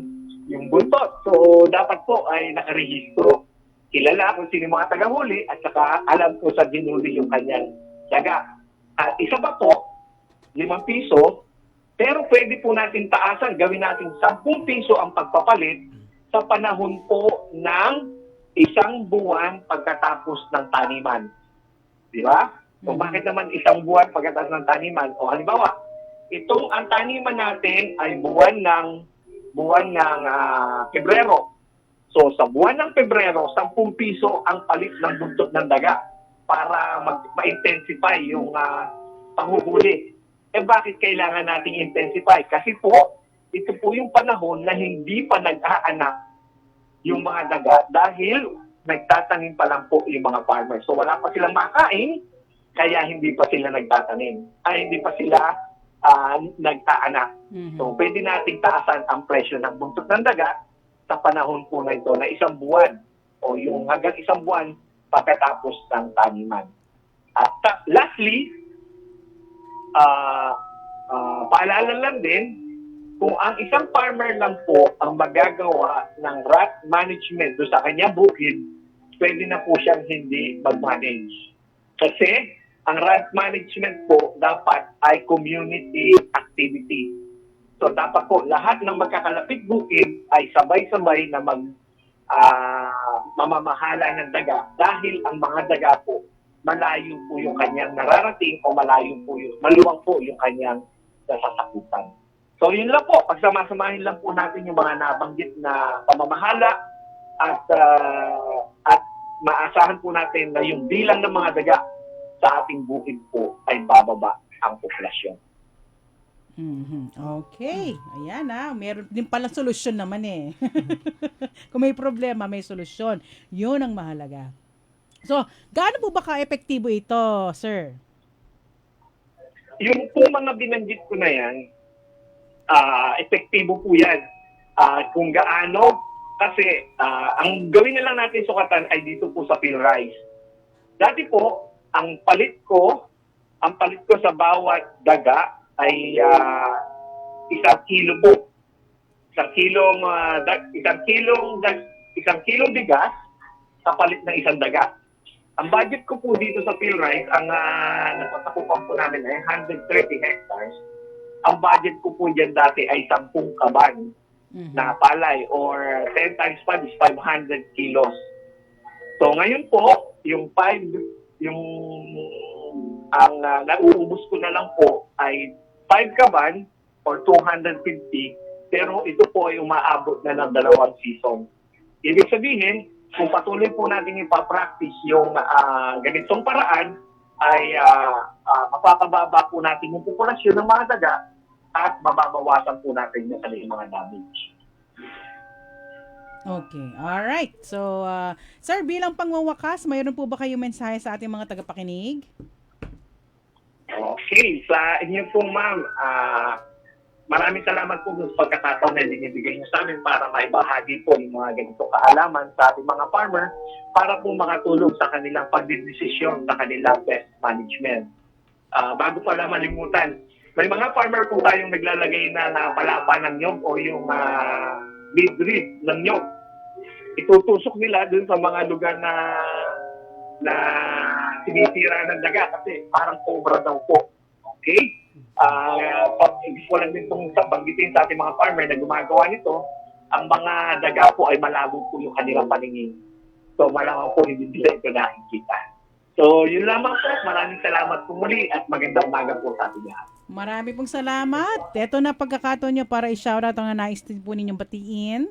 buntot. So, dapat po ay nakarehistro. Kilala kung sino yung mga taga-huli at saka alam ko sa dinuli yung kanyang daga. At isa pa po, 5 piso, pero pwede po natin taasan, gawin natin 10 piso ang pagpapalit sa panahon po ng 1 buwan pagkatapos ng taniman. Di ba? So bakit naman 1 buwan pagkatapos ng taniman? O halimbawa, ang taniman natin ay buwan ng Pebrero. So sa buwan ng Pebrero, 10 piso ang palit ng buntot ng daga para ma-intensify yung panghuhuli. Bakit kailangan nating intensify? Kasi po, ito po yung panahon na hindi pa nag-aanak yung mga daga dahil nagtatanim pa lang po yung mga farmers. So wala pa silang makain, kaya hindi pa sila nagtatanim. Hindi pa sila nagtaanak. So pwede nating taasan ang presyo ng buntot ng daga sa panahon po na ito na 1 buwan o yung hanggang 1 buwan pagkatapos ng taniman. At lastly, paalala lang din, kung ang isang farmer lang po ang magagawa ng rat management do sa kanya bukid, pwede na po siyang hindi mag-manage. Kasi ang rat management po dapat ay community activity. So dapat po lahat ng magkakalapit bukid ay sabay-sabay na mamamahala ng daga dahil ang mga daga po malayo po yung kanyang nararating o maluwang po yung kanyang nasasakupan. So yun lang po, pagsama-samahin lang po natin yung mga nabanggit na pamamahala at maasahan po natin na yung bilang ng mga daga sa ating bukid po ay bababa ang populasyon. Okay. Ayan meron din pala solusyon naman eh. Kung may problema, may solusyon. Yun ang mahalaga. So, gaano po ba ka-epektibo ito, sir? Yung po mga binanggit ko na yan, epektibo po yan. Kung gaano, kasi ang gawin na lang natin sukatan ay dito po sa PhilRice. Dati po, ang palit ko sa bawat daga ay 1 kilo po. 1 kilong bigas sa palit ng 1 daga. Ang budget ko po dito sa PhilRice, ang napatakupan po namin ay 130 hectares. Ang budget ko po dyan dati ay 10 kaban na palay or 10 times 5 is 500 kilos. So ngayon po, ang nauubos ko na lang po ay 5 kaban or 250, pero ito po ay umaabot na ng 2 season. Ibig sabihin, kung patuloy po natin ipapractice yung ganitong paraan, ay mapapababa po natin yung populasyon ng mga daga at mababawasan po natin yung kanilang mga damage. Okay. Alright. So, sir, bilang pangwawakas, mayroon po ba kayong mensahe sa ating mga tagapakinig? Okay. Sa inyo po, ma'am, maraming salamat po sa pagkakataon na binibigay niyo sa amin para maibahagi po yung mga ganitong kaalaman sa ating mga farmer para po makatulong sa kanilang pagdedesisyon sa kanilang pest management. Bago pala malimutan, may mga farmer po tayong naglalagay na palapa ng nyog o yung midrib ng nyog. Itutusok nila dun sa mga lugar na sinisira ng daga kasi parang cobra daw po. Okay? Ibig ko lang din itong banggitin sa ating mga farmer na gumagawa nito, ang mga daga po ay malabo po yung kanilang paningin. So malamang po hindi nila ito nakikita. So yun lamang po. Maraming salamat po muli at magandang umaga po sa ating lahat. Marami pong salamat. Ito na pagkakataon nyo para i-shoutout ang nais po ninyong batiin.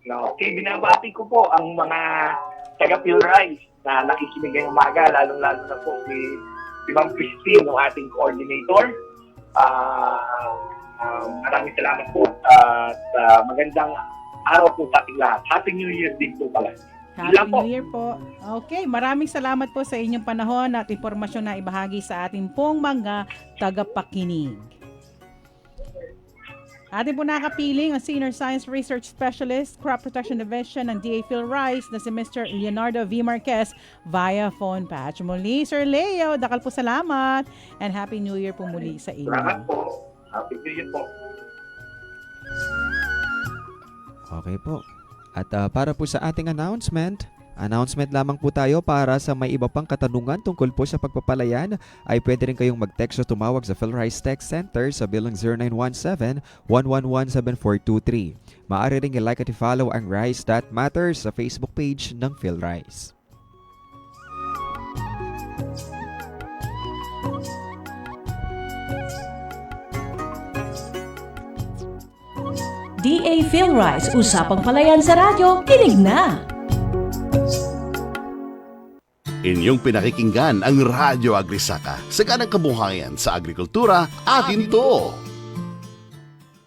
Okay, binabati ko po ang mga taga-PhilRice na nakikinig ngayong umaga, lalong-lalo na po si Ma'am Christine, ng ating coordinator. Maraming salamat po at magandang araw po sa ating lahat. Happy New Year din po pala. Happy New Year po. Okay, maraming salamat po sa inyong panahon at impormasyon na ibahagi sa ating pong mga tagapakinig. Ating po nakapiling ang Senior Science Research Specialist, Crop Protection Division ng DA PhilRice na si Mr. Leonardo V. Marquez via phone patch. Muli, Sir Leo, dakal po salamat and Happy New Year po muli sa inyo. Salamat po. Happy New Year po. Okay po. At para po sa ating announcement lamang po tayo para sa may iba pang katanungan tungkol po sa pagpapalayan ay pwede rin kayong mag-text o tumawag sa PhilRice Text Center sa bilang 0917-111-7423. Maaari rin i-like at i-follow ang Rice That Matters sa Facebook page ng PhilRice. DA PhilRice, usapang palayan sa radyo, kinig na! Inyong pinakikinggan ang Radyo Agrisaka. Saganang kabuhayan sa agrikultura, atin to!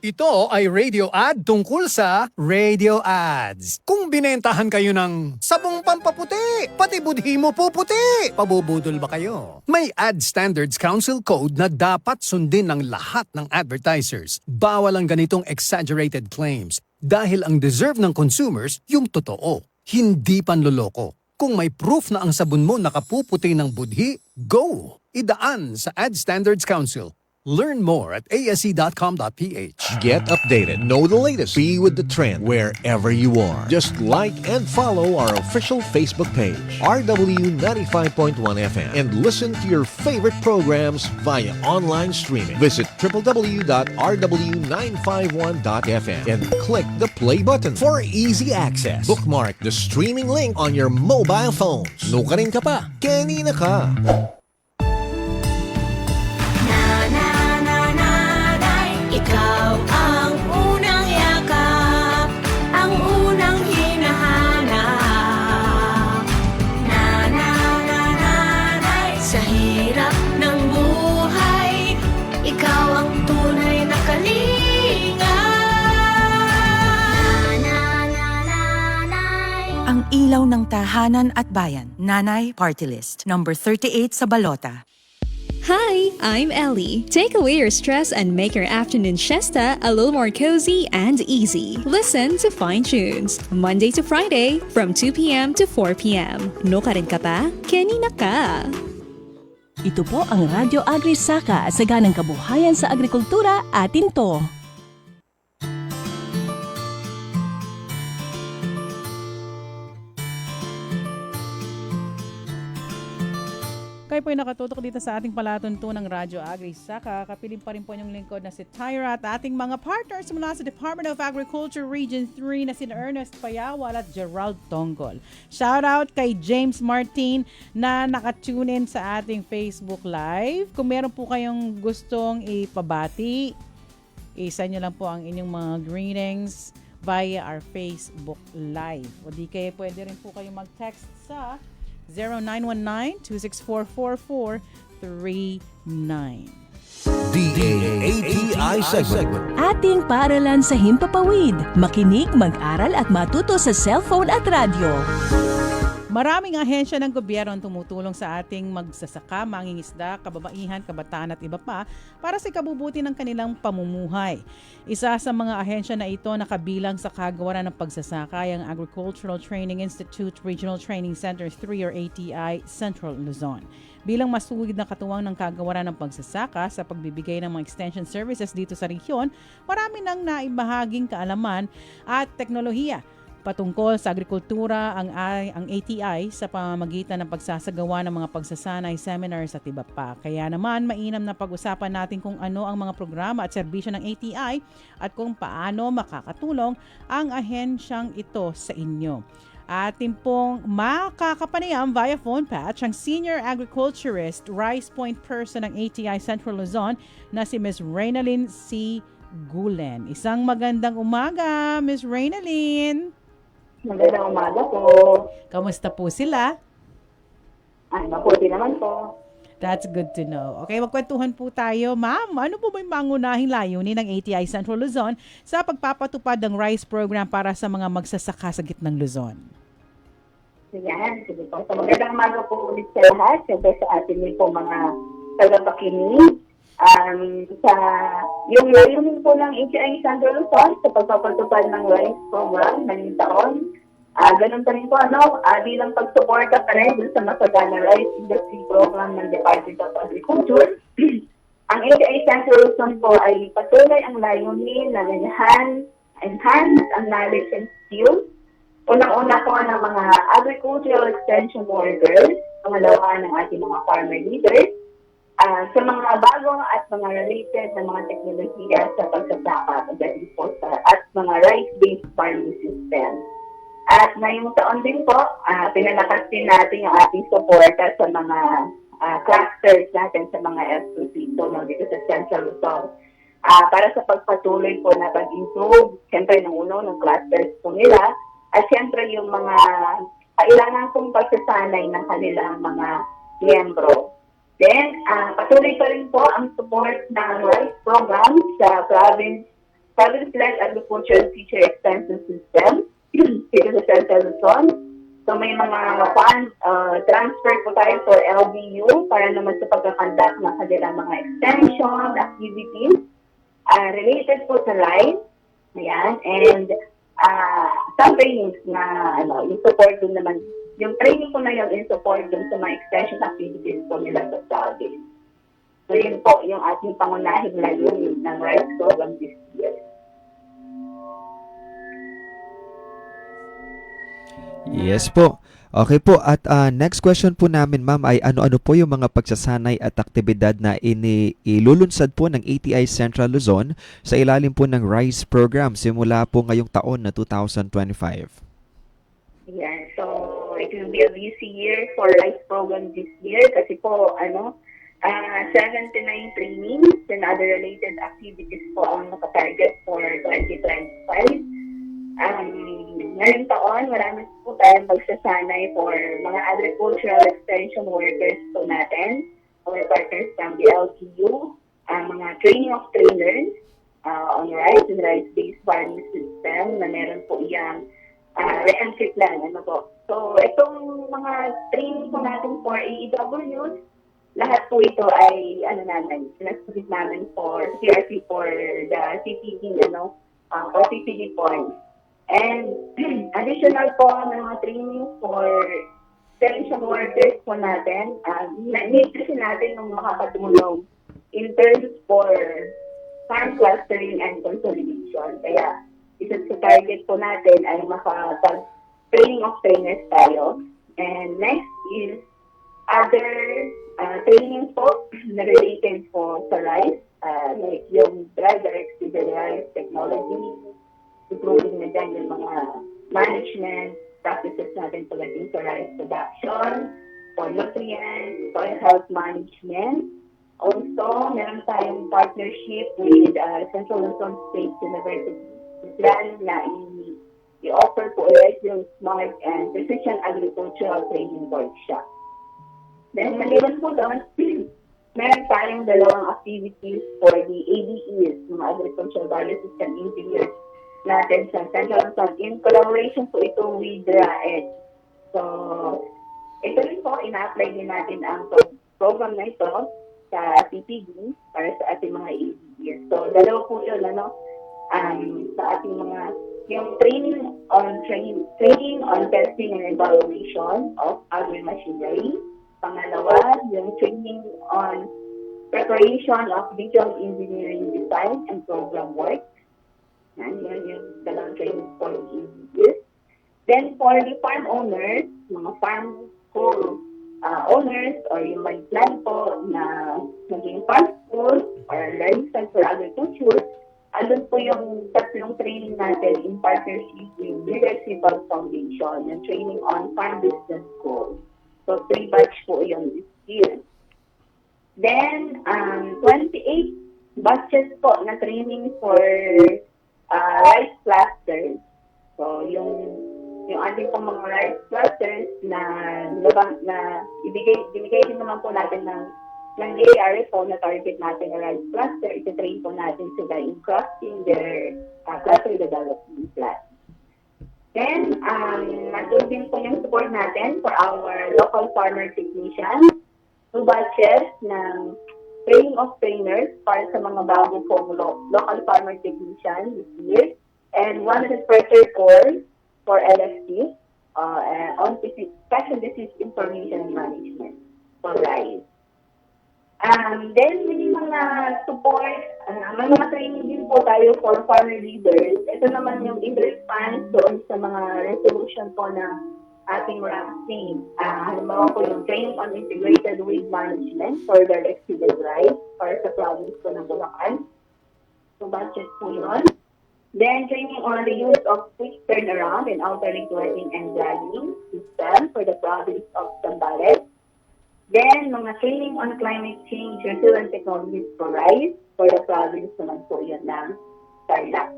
Ito ay radio ad tungkol sa radio ads. Kung binentahan kayo ng sabong pampaputi, pati budhi mo puputi, pabubudol ba kayo? May Ad Standards Council Code na dapat sundin ng lahat ng advertisers. Bawal ang ganitong exaggerated claims dahil ang deserve ng consumers yung totoo, hindi panloloko. Kung may proof na ang sabon mo nakapuputi ng budhi, go! Idaan sa Ad Standards Council. Learn more at asc.com.ph. Get updated. Know the latest. Be with the trend wherever you are. Just like and follow our official Facebook page, RW95.1 FM, and listen to your favorite programs via online streaming. Visit www.rw951.fm and click the play button for easy access. Bookmark the streaming link on your mobile phones. Nukarin ka pa. Kanina ka. Ikaw ang unang yakap, ang unang hinahanap. Nanay, sa hirap ng buhay, ikaw ang tunay na kalinga. Ang ilaw ng tahanan at bayan, Nanay Party List, number 38 sa balota. Hi, I'm Ellie. Take away your stress and make your afternoon siesta a little more cozy and easy. Listen to Fine Tunes, Monday to Friday from 2 p.m. to 4 p.m. No ka rin ka pa? Kanina ka! Ito po ang Radyo Agrisaka, saganang kabuhayan sa agrikultura, atin to. Kayo po ay nakatutok dito sa ating palatuntunang Radyo Agrisaka. Kapiling pa rin po yung lingkod na si Tyra at ating mga partners mula sa Department of Agriculture Region 3 na si Ernest Payawal at Gerald Tonggol. Shout out kay James Martin na nakatune in sa ating Facebook Live. Kung meron po kayong gustong ipabati, isa nyo lang po ang inyong mga greetings via our Facebook Live. O di kayo pwede rin po kayong mag-text sa 0919-264-4439. DAATI segment. Ating paaralan sa himpapawid, makinig, mag-aral at matuto sa cellphone at radyo. Maraming ahensya ng gobyerno ang tumutulong sa ating magsasaka, mangingisda, kababaihan, kabataan at iba pa para sa ikabubuti ng kanilang pamumuhay. Isa sa mga ahensya na ito na kabilang sa kagawaran ng pagsasaka ay ang Agricultural Training Institute Regional Training Center 3 or ATI Central Luzon. Bilang masugid na katuwang ng kagawaran ng pagsasaka sa pagbibigay ng mga extension services dito sa rehiyon, marami nang naibahaging kaalaman at teknolohiya patungkol sa agrikultura ang ATI sa pamamagitan ng pagsasagawa ng mga pagsasanay, seminars at iba pa. Kaya naman, mainam na pag-usapan natin kung ano ang mga programa at serbisyo ng ATI at kung paano makakatulong ang ahensyang ito sa inyo. Atin pong makakapanayam via phone patch ang Senior Agriculturist, Rice Point Person ng ATI Central Luzon na si Ms. Reynalyn C. Gulen. Isang magandang umaga, Ms. Reynalyn. Magandang umaga po. Kamusta po sila? Mabuti naman po. That's good to know. Okay, magkwentuhan po tayo. Ma'am, ano po ba yung pangunahing layunin ng ATI Central Luzon sa pagpapatupad ng rice program para sa mga magsasaka sa gitnang Luzon? Yan, sige po. So, magandang umaga po ulit sa lahat. Siyempre sa atin din po mga tagapakinig. Sa yung layunin po ng HI Central Luzon sa pagpapatupad ng rice program ng taon, ganun pa rin po bilang pagsuporta pa rin dun sa masagana rice industry program ng Department of Agriculture. Ang HI Central Luzon po ay patuloy ang layunin na enhance ang knowledge and skills. Unang-una po ng mga agricultural extension workers, pangalawa ng ating mga farmer leaders, sa mga bago at mga related na mga teknolohiya sa pagsasaka at mga rice-based farming system. At ngayong taon din po, pinalakas din natin yung ating suporta sa mga clusters natin sa mga S2C dito sa Central Luzon. Para sa pagpatuloy po na pag-improve, siyempre ng clusters po nila, at siyempre yung mga kailangan pong pagsasanay ng kanilang mga miyembro. Then, patuloy pa rin po ang support ng rice program sa province-led agricultural teacher extension system dito sa Central Luzon. So, may mga transfer po tayo for LBU para naman sa pagkakandak ng kanilang mga extension activities related po sa rice. Ayan. And some trainings na yung support din naman. Yung training ko na yun in support dun sa mga extension activities po nila sa Saudi. So yun po yung ating pangunahing layunin ng rice program this year. Yes po. Okay po, at next question po namin ma'am ay ano-ano po yung mga pagsasanay at aktibidad na ilulunsad po ng ATI Central Luzon sa ilalim po ng RICE program simula po ngayong taon na 2025? Yeah, so it will be a busy year for RICE program this year kasi po 79 trainings and other related activities po ang nakatarget for 2025. Ngayong taon, marami po tayong pagsasanay for mga agricultural extension workers po natin, our partners from the LGU, mga training of trainers on rice and rice-based farming system na meron po iyang re-entry plan. So, itong mga training po natin for AEWs, lahat po ito ay sinasubit namin for CRC for the CPD, or CPD points. And additional po ng mga training for extension workers po natin, need kasi natin ng makakatulong in terms for farm clustering and consolidation. Kaya isa sa target po natin ay makapag-training of trainers tayo. And next is other training po na related po sa rice, like yung direct to the rice technology, improving na dyan yung mga management practices natin pagdating sa rice production, for nutrients, soil health management. Also, meron tayong partnership with Central Luzon State University. Plan na i-offer po ulit yung smart and precision agricultural training workshop. Then, maliban po doon, meron tayong dalawang activities for the ADEs, mga Agricultural Value System Engineers natin sa Central Luzon. In collaboration po ito with RAED. So, ito rin po, ina-apply din natin ang program na ito sa PPD para sa ating mga ADEs. So, dalawa po yun, sa ating mga, yung training on testing and evaluation of agri-machinery. Pangalawa, yung training on preparation of digital engineering design and program work. Yan yung dalawang training for the ADEs. Then, for the farm owners, mga farm school owners, or yung may plan po na maging farm school or learning center for agriculture, andun po yung tatlong training natin in partnership with Leadership Foundation, yung training on farm business school. So, 3 batch po yun this year. Then, 28 batches po na training for rice clusters. So, yung ating pong mga rice clusters na ibigay din naman po natin ng DARFO na target natin na rice cluster, iti-train po natin sila in crafting their cluster development plan. Then, nandun din po yung support natin for our local farmer technicians. 2 batches ng training of trainers para sa mga bago pong local farmer technician this year, and one refresher course for LFT on special disease information management for rice. Then, may mga support, may mga training din po tayo for farmer leaders. Ito naman yung in response doon sa mga resolution po ng ating RAMC. Halimbawa po yung training on integrated weed management for the exceeded rice para sa province po ng Bulacan. So, budget po yun. Then, training on the use of quick turnaround and alternate wetting and drying system for the province of Zambales. Then, mga training on climate change resilient technologies for rice for the province naman po yun ng Tarlac.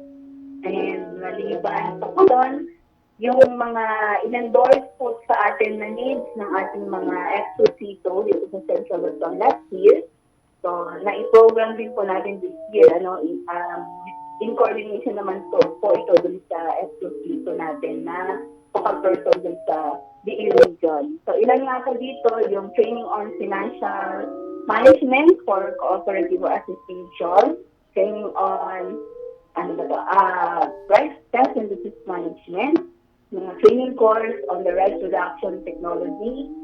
And maliban pa po doon, yung mga in-endorse po sa atin na needs ng ating mga exposito dito sa Central Luzon last year. So, na-program din po natin this year, in coordination naman po ito dun sa exposito natin na kapag-person dun sa DE region. So, ilan nga po dito yung training on financial management for cooperative association, training on rice test and disease management, mga training course on the rice production technology,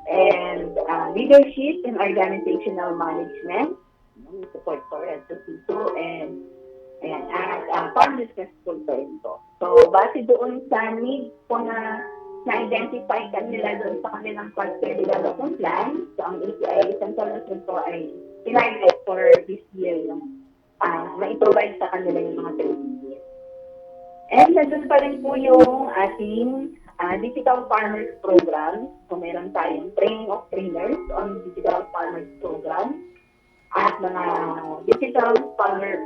and leadership and organizational management, support for SOC2, and farm business school po ito. So, base doon sa needs po na-identify kanila doon sa kanilang cluster development plan, so ang ATI Central Luzon po ay pinag-get for this year yung ma-provide sa kanila yung mga training. And nandun pa rin po yung ating Digital Farmers Program. So, meron tayong training of trainers on Digital Farmers Program at mga Digital Farmers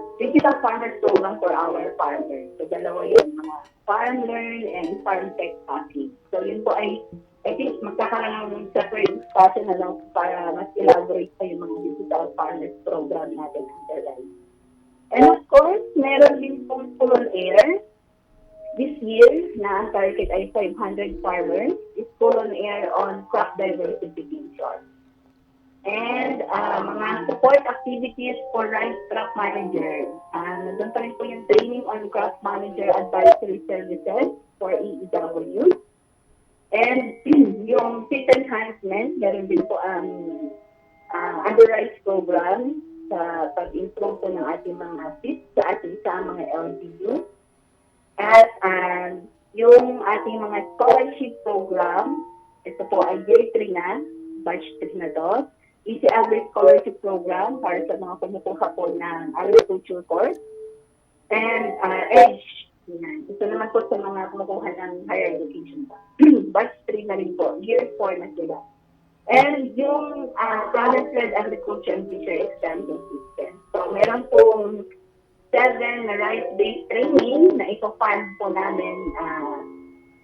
Program for our farmers. So, dalawa yun, mga Farm Learn and Farm Tech Package. So, yun po ay, I think, magkakaroon ng separate discussion na lang para mas elaborate pa yung mga Digital Farmers Program natin underline. And of course, meron din pong School on Air. This year, na ang target ay 500 farmers. Is School on Air on crop diversification. And mga support activities for rice crop manager. Nandun pa rin po yung training on crop manager advisory services for EEW. And yung fit enhancement, meron din po ang under rice program sa pag-improve po ng ating mga fit sa ating mga LGU. At yung ating mga scholarship program, ito po ay year 3 na, batch 3 na to. Easy Agri Scholarship Program para sa mga kumukuha po ng agriculture course. And EDGE, ito naman po sa mga kumukuha ng higher education. Batch 3 na rin po, year 4 na sila. And yung province-led agriculture and fishery extension system. So meron pong 7 na rice-based training na ipapund po namin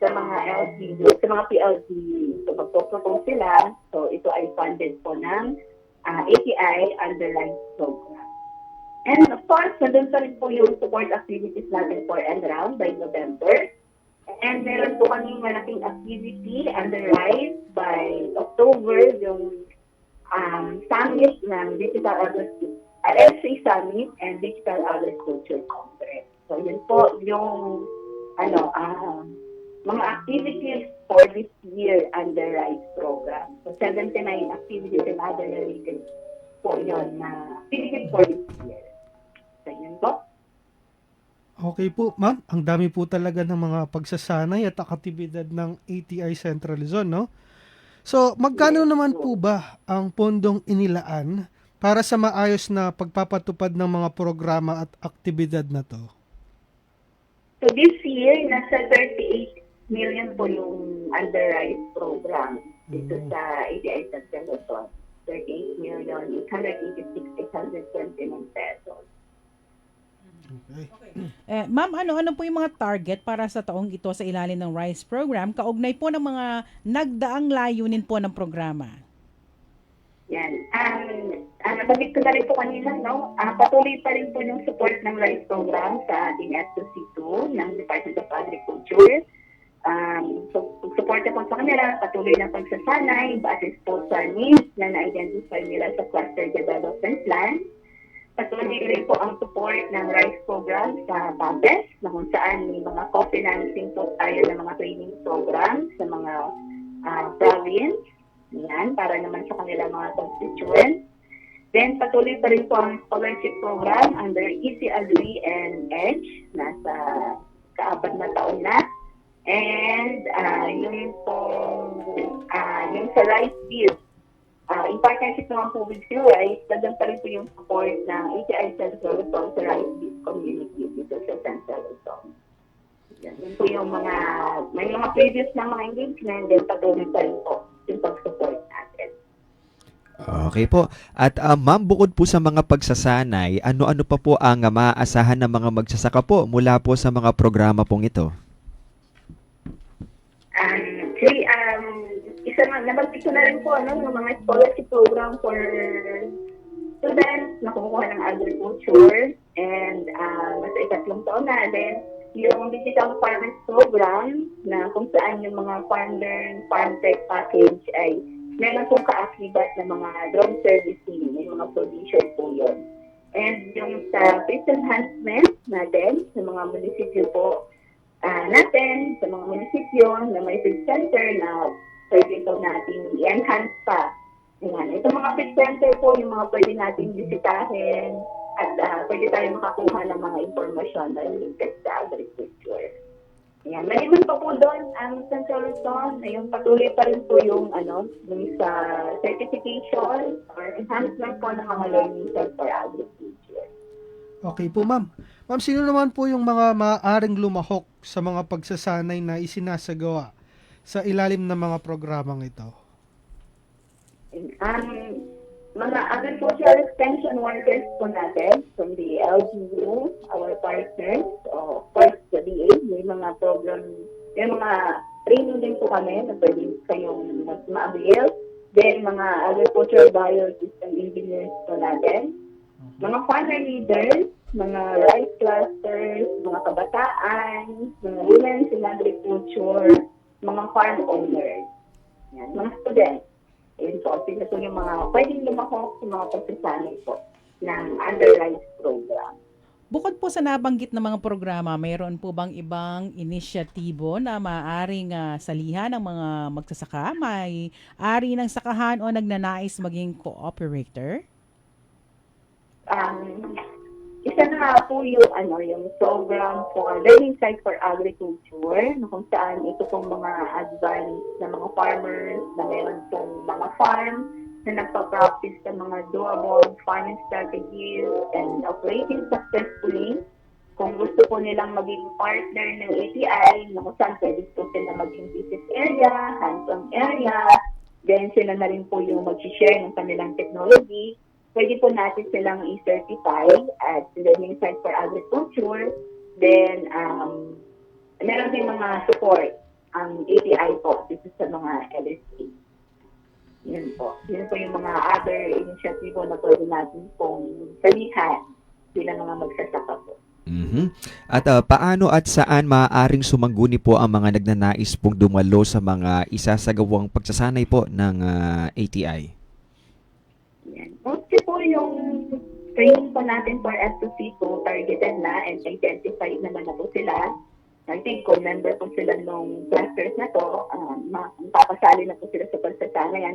sa mga LGU, sa mga PLGU. So, magpropose sila. So, ito ay funded po ng ATI under rice program. And of course, nandun pa rin po yung support activities natin for NRAM by November. And meron po kaming malaking activity under rice by October, yung summit ng Digital Agriculture, LC Summit and Digital Agriculture Congress. So, yun po yung mga activities for this year under RISE program. So, 79 activities and other related po yun na activities for this year. So, yun po. Okay po, ma'am. Ang dami po talaga ng mga pagsasanay at aktibidad ng ATI Central Luzon, no? So, magkano naman po ba ang pondong inilaan para sa maayos na pagpapatupad ng mga programa at aktibidad na to? So, this year, nasa 38 million po yung under RISE program dito sa ATI Central Luzon. 38,886,829 pesos. Ma'am, ano po yung mga target para sa taong ito sa ilalim ng RISE program? Kaugnay po ng mga nagdaang layunin po ng programa. Yan. Nabanggit ko na rin po kanina, no? Patuloy pa rin po yung support ng RISE program sa ating SOC2 ng Department of Agriculture. So, suporta po sa kanila, patuloy na pagsasanay, basis po sa needs na na-identify nila sa Cluster Development Plan. Patuloy rin po ang support ng RISE program sa BABES, na kung saan may mga co-financing po tayo ng mga training program sa mga province, yan, para naman sa kanilang mga constituents. Then, patuloy pa rin po ang scholarship program under Easy Agree and EDGE, nasa kaapat na taon na. And yung sa RISE Build, in partnership naman po with CRISE, nandun pa rin po yung support ng ATI Central Luzon sa RISE Build community dito sa Central Luzon. Yun po yung may mga previous na mga engagement, then patuloy pa rin po yung pag-support natin. Okay po. At ma'am, bukod po sa mga pagsasanay, ano-ano pa po ang maaasahan ng mga magsasaka po mula po sa mga programa pong ito? Actually, isa na, nabanggit ko na rin po, yung mga scholarship program for students na kumukuha ng agriculture, and nasa 3 taon na. Then, yung digital farmers program na kung saan yung mga farm tech package ay meron pong kaakibat ng mga drone servicing, may mga provision po yun. And yung sa fish enhancement natin, sa mga munisipyo po natin, sa mga munisipyo na may fish center na pwede ito natin i-enhance pa. Yan. Ito mga fish center po, yung mga pwede natin bisitahin at pwede tayo makakuha ng mga informasyon na related sa agriculture. Yan. Maliban pa po doon ang Central Luzon, yung patuloy pa rin po yung sa certification or enhancement po ng mga learning center for agriculture. Okay po, ma'am. Ma'am, sino naman po yung mga maaaring lumahok sa mga pagsasanay na isinasagawa sa ilalim ng mga programang ito? Mga agricultural extension workers po natin from the LGU, our partners, of course, the DA, may mga program, may mga training din po kami na pwede kayong ma-avail. Then, mga agricultural biosystem engineers po natin. Mga farmer leaders, mga rice clusters, mga kabataan, mga women in agriculture, mga farm owners, yan, mga students. Ayun po, sila po yung mga pwedeng lumahok sa mga pagsasanay po ng under RISE program. Bukod po sa nabanggit na mga programa, mayroon po bang ibang inisyatibo na maaaring salihan ng mga magsasaka? May ari ng sakahan o nagnanais maging cooperator? Isa na po yung program for learning site for agriculture, na kung saan ito pong mga advanced na mga farmers na meron pong mga farm na nagpa-practice sa mga doable farming strategies and operating successfully. Kung gusto po nilang maging partner ng ATI, na kung saan pwede po sila maging business area, hands-on area, then sila na rin po yung mag-share ng kanilang technology. Pwede po natin silang i-certify at learning site for agriculture. Then, meron din mga support ang ATI po dito sa mga LSP. Yun po. Yun po yung mga other initiative na pwede natin pong salihan sila mga magsasaka po. Mm-hmm. At paano at saan maaaring sumangguni po ang mga nagnanais pong dumalo sa mga isasagawang pagsasanay po ng ATI? Yan. Mostly po yung training po natin for F2C po, targeted na and identified naman na po sila. I think kung member po sila nung clusters na to, mapapasali na po sila sa pagsasanay.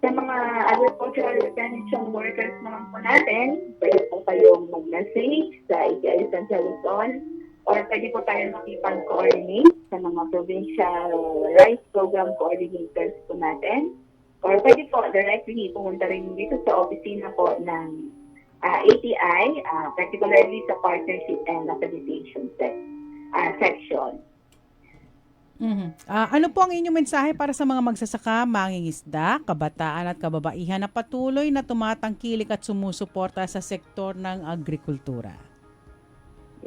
Sa mga agricultural extension workers naman po natin, pwede po kayong mag-message sa ATI Central Luzon, or pwede po tayo makipag-coordinate sa mga provincial rice program coordinators po natin. Or pwede po directly pumunta rin dito sa opisina po ng ATI, particularly sa partnership and accreditation section. Mm-hmm. Ano po ang inyong mensahe para sa mga magsasaka, mangingisda, kabataan at kababaihan na patuloy na tumatangkilik at sumusuporta sa sektor ng agrikultura?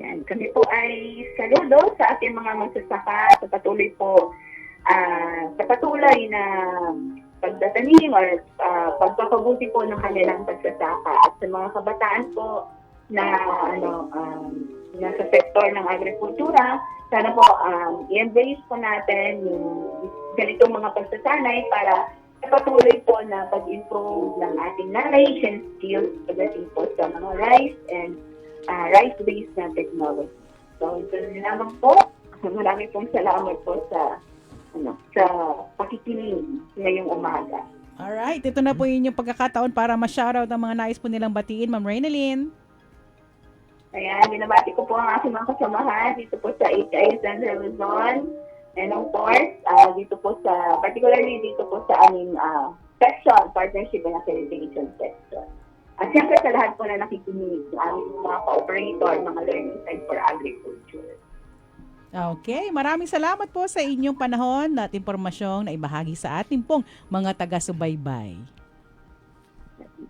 Yan. Kami po ay saludo sa ating mga magsasaka sa patuloy po sa patuloy na pagdatanim or pagpapabuti po ng kanilang pagsasaka, at sa mga kabataan po na nasa sektor ng agrikultura. Sana po i-embrace po natin yung ganitong mga pagsasanay para patuloy po na pag-improve ng ating knowledge and skills pagdating po sa mga rice and rice-based na technology. So, ito na naman po. Maraming pong salamat po sa pakikinig ngayong umaga. Alright, ito na po yung pagkakataon para ma-shoutout ang mga nais po nilang batiin, Ma'am Reynalyn. Ayan, binabati ko po ang aking mga kasamahan dito po sa ATI Central Luzon. And of course, particularly dito po sa aming section, Partnership and Accreditation section. At siyempre sa lahat po na nakikinig, aming mga co-operator, mga learning side for agriculture. Okay, maraming salamat po sa inyong panahon at impormasyong na ibahagi sa ating pong mga taga-subaybay.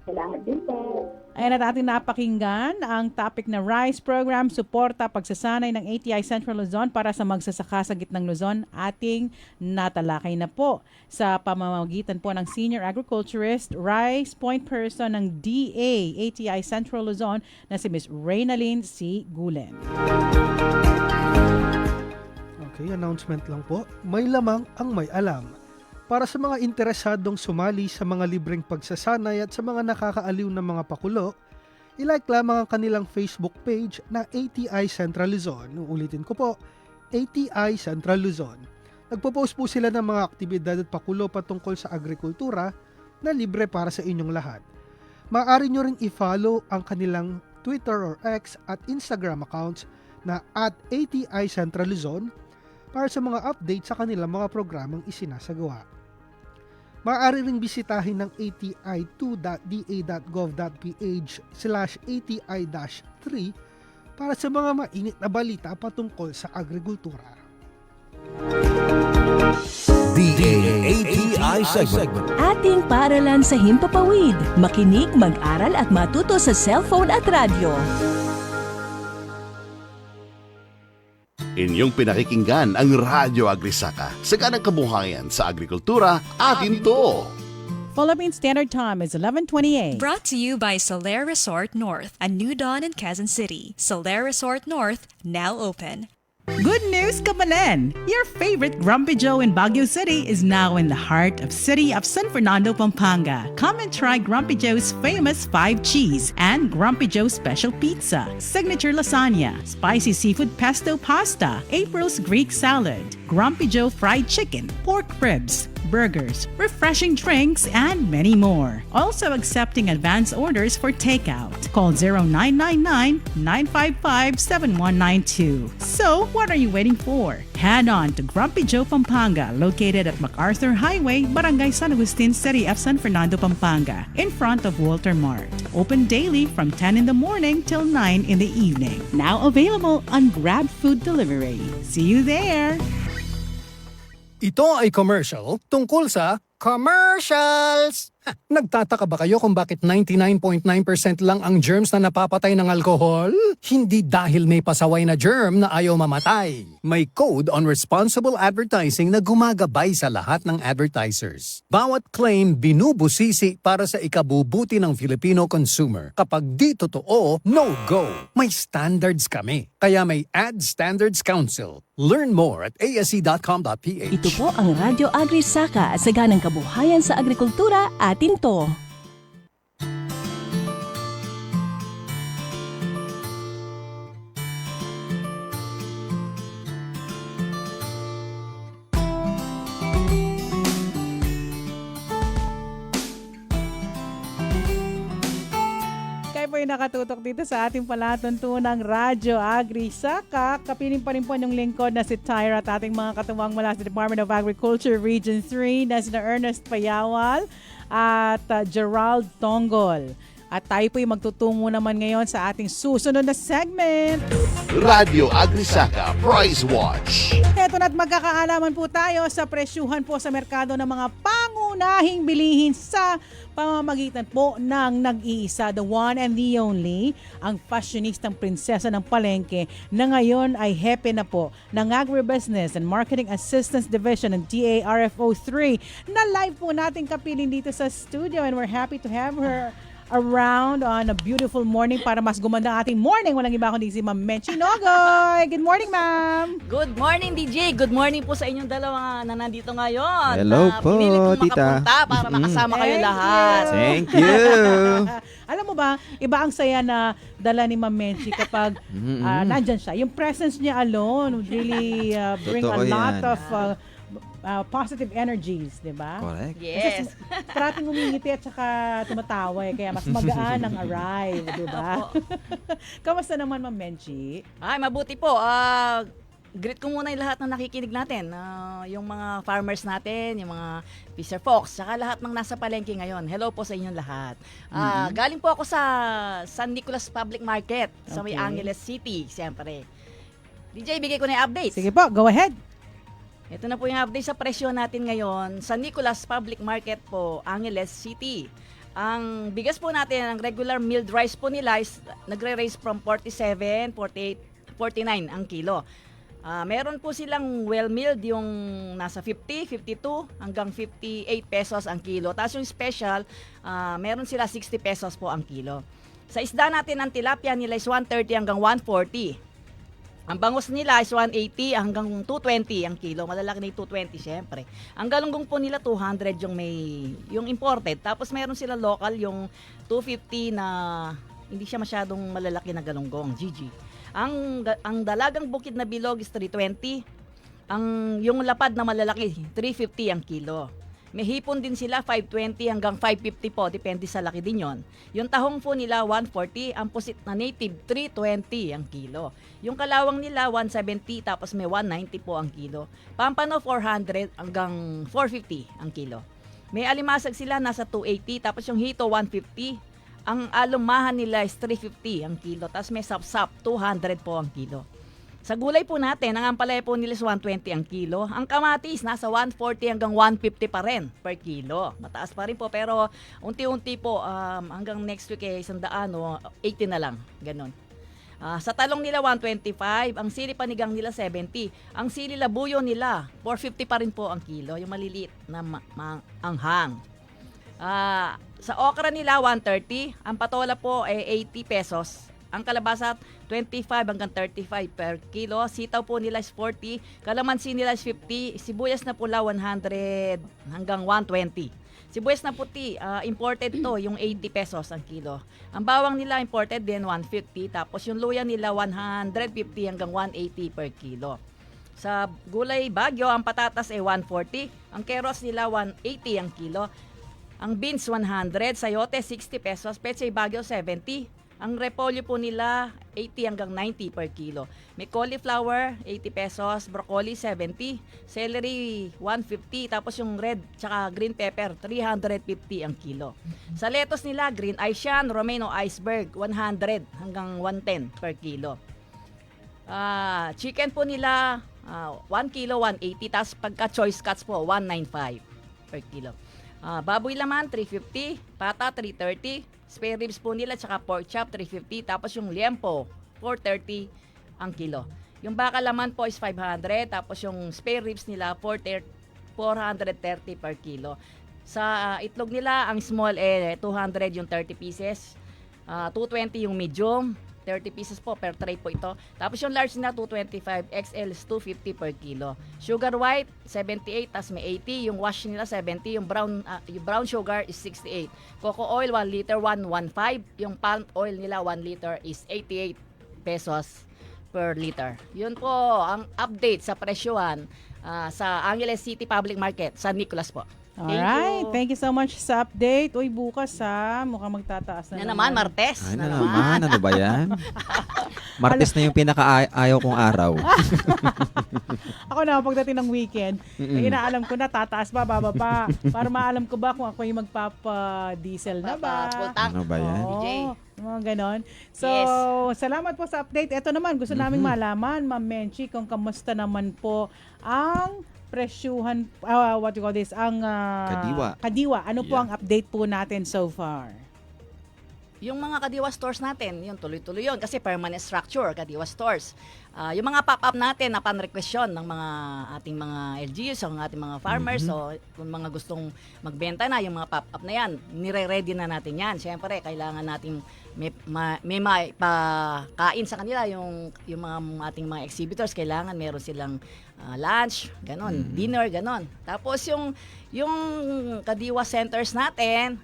Salamat din po. Ayan at ating napakinggan ang topic na Rice Program, Suporta, Pagsasanay ng ATI Central Luzon para sa magsasaka sa gitnang Luzon. Ating natalakay na po sa pamamagitan po ng Senior Agriculturist, Rice Point Person ng DA ATI Central Luzon na si Ms. Reynalyn C. Gulen. Okay, announcement lang po. May lamang ang may alam. Para sa mga interesadong sumali sa mga libreng pagsasanay at sa mga nakakaaliw na mga pakulo, ilike lamang ang kanilang Facebook page na ATI Central Luzon. Ulitin ko po, ATI Central Luzon. Nagpo-post po sila ng mga aktibidad at pakulo patungkol sa agrikultura na libre para sa inyong lahat. Maaari nyo rin i-follow ang kanilang Twitter or X at Instagram accounts na @ATI Central Luzon para sa mga update sa kanilang mga programang isinasagawa. Maaari ring bisitahin ng ati2.da.gov.ph/ATI-3 para sa mga mainit na balita patungkol sa agrikultura. DA-ATI segment. Ating paaralan sa himpapawid. Makinig, mag-aral at matuto sa cellphone at radyo. Inyong pinakikinggan ang Radyo Agrisaka. Saganang kabuhayan sa agrikultura, atin to! Philippine Standard Time is 11:28. Brought to you by Solaire Resort North, a new dawn in Quezon City. Solaire Resort North, now open. Good news, Kabalen! Your favorite Grumpy Joe in Baguio City is now in the heart of city of San Fernando, Pampanga. Come and try Grumpy Joe's famous 5 cheese and Grumpy Joe's special pizza, signature lasagna, spicy seafood pesto pasta, April's Greek salad, Grumpy Joe fried chicken, pork ribs, burgers, refreshing drinks, and many more. Also accepting advance orders for takeout. Call 0999-955-7192. So, what are you waiting for? Head on to Grumpy Joe Pampanga, located at MacArthur Highway, Barangay San Agustin, City of San Fernando, Pampanga, in front of Walter Mart. Open daily from 10 in the morning till 9 in the evening. Now available on Grab Food Delivery. See you there! Ito ay commercial tungkol sa commercials! Nagtataka ba kayo kung bakit 99.9% lang ang germs na napapatay ng alkohol? Hindi dahil may pasaway na germ na ayaw mamatay. May Code on Responsible Advertising na gumagabay sa lahat ng advertisers. Bawat claim binubusisi para sa ikabubuti ng Filipino consumer. Kapag di totoo, no-go. May standards kami. Kaya may Ad Standards Council. Learn more at asc.com.ph. Ito po ang Radyo Agri-Saka, saganang kabuhayan sa agrikultura, atin to. Kayo po yung nakatutok dito sa ating palatuntunang Radyo Agri-Saka. Kapiling pa rin po yung lingkod na si Tyra at ating mga katuwang mula sa Department of Agriculture Region 3 na sina Ernest Payawal at Gerald Tonggol. At tayo po yung magtutungo naman ngayon sa ating susunod na segment. Radyo Agrisaka Price Watch. Eto na't magkakaalaman po tayo sa presyuhan po sa merkado ng mga pangunahing bilihin sa pamamagitan po ng nag-iisa, the one and the only, ang fashionistang prinsesa ng palengke na ngayon ay hepe na po ng Agribusiness and Marketing Assistance Division ng DARFO 3 na live po natin kapiling dito sa studio, and we're happy to have her. around on a beautiful morning para mas gumanda ang ating morning. Walang iba kundi si Ma'am Menchi Nogoy. Good morning, ma'am. Good morning, DJ. Good morning po sa inyong dalawa na nandito ngayon. Hello po, pinilit kong tita. makapunta para makasama kayo lahat. Thank you. Alam mo ba, iba ang saya na dala ni Ma'am Menchi kapag nandyan siya. Yung presence niya alone would really bring Totoo a lot yan. of positive energies, di ba? Correct. Yes. Parating umingiti at saka tumatawa kaya mas magaan ang arrive, di ba? Kamusta naman, Ma'am Menchi? Ay, mabuti po. Greet ko muna yung lahat ng nakikinig natin. Yung mga farmers natin, yung mga fisher folks, saka lahat ng nasa palengke ngayon. Hello po sa inyong lahat. Galing po ako sa San Nicolas Public Market sa May Okay. Angeles City, siyempre. DJ, bigay ko na yung updates. Sige po, go ahead. Ito na po yung update sa presyo natin ngayon. Sa Nicolas Public Market po, Angeles City. Ang bigas po natin, ang regular milled rice po nila is nagre-raise from 47, 48, 49 ang kilo. Meron po silang well-milled yung nasa 50, 52 hanggang 58 pesos ang kilo. Tapos yung special, meron sila 60 pesos po ang kilo. Sa isda natin, ang tilapia nila is 130 hanggang 140. Ang bangus nila is 180 hanggang 220 ang kilo. Malalaki na yung 220 syempre. Ang galunggong po nila 200 yung imported. Tapos meron sila local yung 250 na hindi siya masyadong malalaki na galunggong. GG. Ang dalagang bukid na bilog is 320. Yung lapad na malalaki 350 ang kilo. May hipon din sila 520 hanggang 550 po, depende sa laki din yon. Yung tahong po nila 140, ang pusit na native 320 ang kilo. Yung kalawang nila 170 tapos may 190 po ang kilo. Pampano 400 hanggang 450 ang kilo. May alimasag sila nasa 280 tapos yung hito 150. Ang alumahan nila is 350 ang kilo. Tapos may sapsap 200 po ang kilo. Sa gulay po natin, ang ampalaya po nila is 120 ang kilo. Ang kamatis, nasa 140 hanggang 150 pa rin per kilo. Mataas pa rin po, pero unti-unti po, hanggang next week 100 o 80 na lang. Ganon. Sa talong nila, 125. Ang sili panigang nila, 70. Ang sili labuyo nila, 450 pa rin po ang kilo. Yung maliliit na anghang. Sa okra nila, 130. Ang patola po, 80 pesos. Ang kalabasa, 25 hanggang 35 per kilo. Sitaw po nila is 40. Kalamansi nila is 50. Sibuyas na pula, 100 hanggang 120. Sibuyas na puti, imported to, yung 80 pesos ang kilo. Ang bawang nila imported din, 150. Tapos yung luya nila, 150 hanggang 180 per kilo. Sa gulay bagyo, ang patatas ay 140. Ang keros nila, 180 ang kilo. Ang beans, 100. Sayote, 60 pesos. Pechay bagyo, 70. Ang repolyo po nila, 80 hanggang 90 per kilo. May cauliflower, 80 pesos. Broccoli, 70. Celery, 150. Tapos yung red tsaka green pepper, 350 ang kilo. Sa lettuce nila, green Asian, Romano iceberg, 100 hanggang 110 per kilo. Chicken po nila, 1 kilo, 180. Tapos pagka choice cuts po, 195 per kilo. Baboy laman, 350. Pata, 330. Spare ribs po nila, tsaka pork chop, 350. Tapos yung liempo, 430 ang kilo. Yung baka laman po is 500. Tapos yung spare ribs nila, 430 per kilo. Sa itlog nila, ang small 200 yung 30 pieces. 220 yung medium. 30 pieces po per tray po ito. Tapos yung large na 225, XL is 250 per kilo. Sugar white 78, tas may 80. Yung wash nila 70, yung brown sugar is 68. Cocoa oil 1 liter 115. Yung palm oil nila 1 liter is 88 pesos per liter. Yun po ang update sa presyuhan sa Angeles City Public Market, San Nicolas po. Alright, thank you so much sa update. Uy, bukas mukhang magtataas na naman. Martes. Ay, na naman. Ano ba yan? Martes na yung pinaka-ayaw kong araw. Ako na, pagdating ng weekend, inaalam ko na, tataas ba, bababa. Para maalam ko ba kung ako yung magpapa-diesel na ba. Ano ba yan? Oo, mga ganon. So, Yes. salamat po sa update. Ito naman, gusto naming malaman, Ma'am Menchi, kung kamusta naman po ang presyuhan, what you call this, ang Kadiwa. Ano po ang update po natin so far? Yung mga Kadiwa stores natin, yun tuloy-tuloy yun kasi permanent structure, Kadiwa stores. yung mga pop-up natin na pan-request yun ng mga ating mga LGUs, ng ating mga farmers, so kung mga gustong magbenta na, yung mga pop-up na yan, nire-ready na natin yan. Siyempre, kailangan natin may mapakain sa kanila yung mga ating mga exhibitors, kailangan meron silang lunch, ganon, dinner, ganon. Tapos yung Kadiwa centers natin,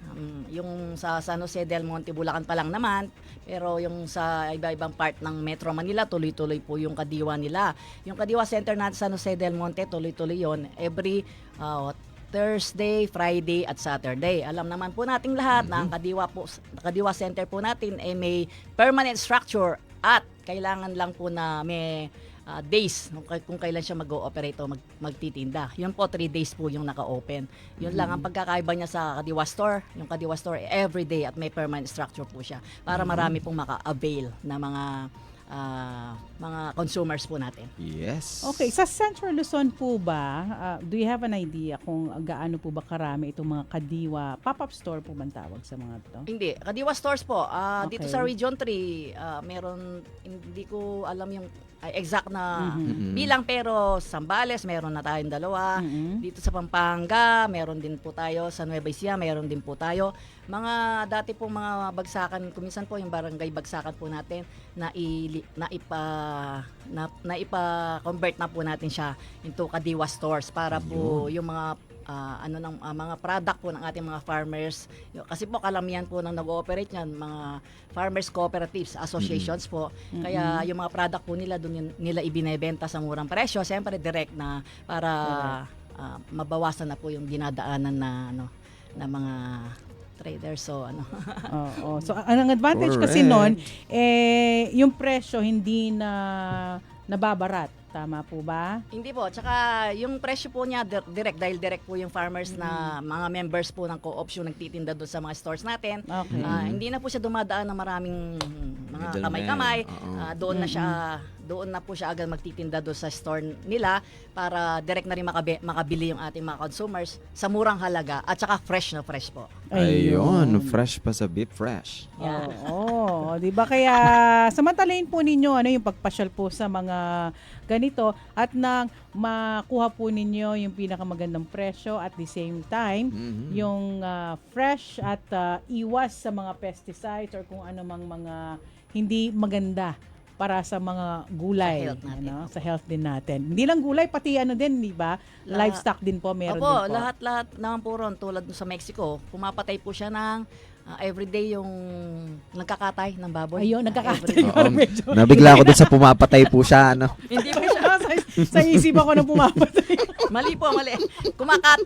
yung sa San Jose del Monte, Bulacan pa lang naman, pero yung sa iba-ibang part ng Metro Manila, tuloy-tuloy po yung Kadiwa nila. Yung Kadiwa Center natin sa San Jose del Monte, tuloy-tuloy yon every Thursday, Friday at Saturday. Alam naman po nating lahat na ang Kadiwa Center po natin ay may permanent structure at kailangan lang po na may days kung kailan siya mag-ooperate o magtitinda. Yun po, 3 days po yung naka-open. Yun lang ang pagkakaiba niya sa Kadiwa Store. Yung Kadiwa Store, every day at may permanent structure po siya para marami pong maka-avail na mga consumers po natin. Yes. Okay, sa Central Luzon po ba, do you have an idea kung gaano po ba karami itong mga Kadiwa pop-up store po bang tawag sa mga ito? Hindi, Kadiwa stores po. Dito Okay. sa Region 3, meron, hindi ko alam yung exact na bilang, pero Zambales, meron na tayong 2. Dito sa Pampanga, meron din po tayo. Sa Nueva Ecija, meron din po tayo. Mga dati pong mga bagsakan, kuminsan po yung barangay bagsakan po natin, na ipa-convert na po natin siya into Kadiwa stores para po yung mga mga product po ng ating mga farmers, kasi po kalamihan po nang nag-ooperate yan mga farmers cooperatives associations po, kaya yung mga product po nila doon nila ibinebenta sa murang presyo, siyempre direct na para mabawasan na po yung dinadaanan na mga traders, so So ang advantage kasi noon yung presyo hindi na nababarat. Tama po ba? Hindi po. Tsaka yung presyo po niya direct, dahil direct po yung farmers na mga members po ng co-op yung nagtitinda doon sa mga stores natin. Okay. Hindi na po siya dumadaan ng maraming mga kamay-kamay. Doon na po siya agad magtitinda doon sa store nila para direct na rin makabili yung ating mga consumers sa murang halaga at saka fresh na fresh po. Ayun, fresh pa sa Beef Fresh. Oo, di ba? Kaya samantalahin po ninyo yung pagpasyal po sa mga ganito at nang makuha po ninyo yung pinakamagandang presyo at the same time yung fresh at iwas sa mga pesticides or kung ano mang mga hindi maganda para sa mga gulay, sa health din natin. Hindi lang gulay, pati din, di ba? Livestock din po, meron din po. Lahat naman po ron, tulad sa Mexico, pumapatay po siya ng everyday yung nagkakatay ng baboy. Ayun, nagkakatay. Nabigla ako dun sa pumapatay po siya, Hindi po siya. Sa isip ako na pumapatay. Mali.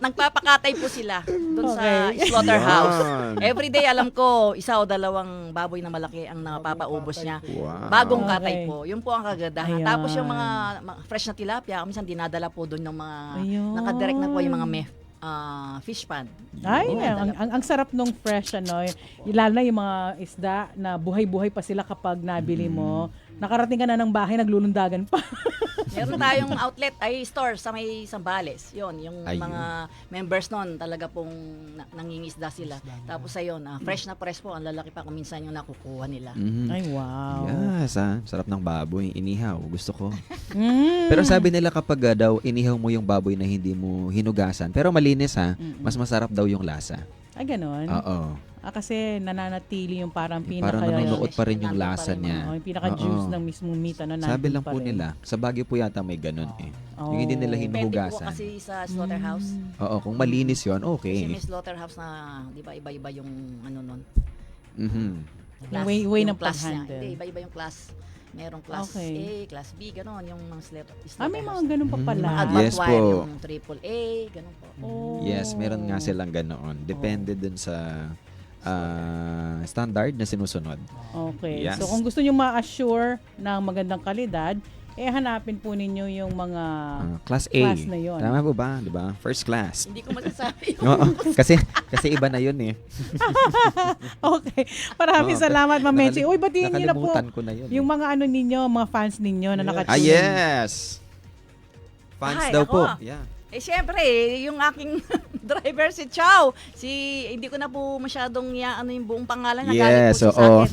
Nagpapakatay po sila doon sa slaughterhouse. Everyday, alam ko, 1 o 2 baboy na malaki ang napapaubos niya. Bagong katay po. Yun po ang kagandahan. Tapos yung mga fresh na tilapia, minsan dinadala po doon ng mga nakadirect na po yung mga fish pan. Ay, ang sarap nung fresh lalo na yung mga isda na buhay-buhay pa sila kapag nabili mo. Nakarating ka na ng bahay, naglulundagan pa. Meron tayong outlet, store sa may Zambales. Yun, yung mga members nun, talaga pong nangingisda sila. Tapos ayun, fresh na fresh po, ang lalaki pa kung minsan yung nakukuha nila. Ay, wow. Yes, sarap ng baboy, inihaw, gusto ko. Pero sabi nila kapag daw inihaw mo yung baboy na hindi mo hinugasan, pero malinis mas masarap daw yung lasa. Ay, ganon? Oo. Kasi nananatili yung parang parang nanonood pa rin yung lasa niya. Yung pinaka-juice ng mismong meat. Sabi lang po nila, sa Baguio po yata may ganun Yung hindi nila hinuhugasan. Depende po kasi sa slaughterhouse. Oo, kung malinis yon okay. Kasi may slaughterhouse na, di ba, iba-iba yung nun. Way ng class pag-handle. niya. Hindi, iba-iba yung class. Merong class A, class B, gano'n, yung mga slaughterhouse. May mga ganun pa pala. Advanced wire, yung AAA, gano'n po. Yes, meron nga silang ganoon. Depende dun sa standard na sinusunod. Okay. Yes. So kung gusto nyo ma-assure ng magandang kalidad, hanapin po ninyo yung mga class A. Class na yun. Tama po ba? Di ba? First class. Hindi ko masasabi. kasi iba na yun Okay. Maraming salamat, Ma'am Menchi. Uy, batiin niyo na po ko na yun, yung mga ninyo, mga fans ninyo na nakatune. Yes! Fans daw po. Yeah. Siyempre, yung aking driver si Chow. Hindi ko na po masyadong yung buong pangalan na galing po sa akin.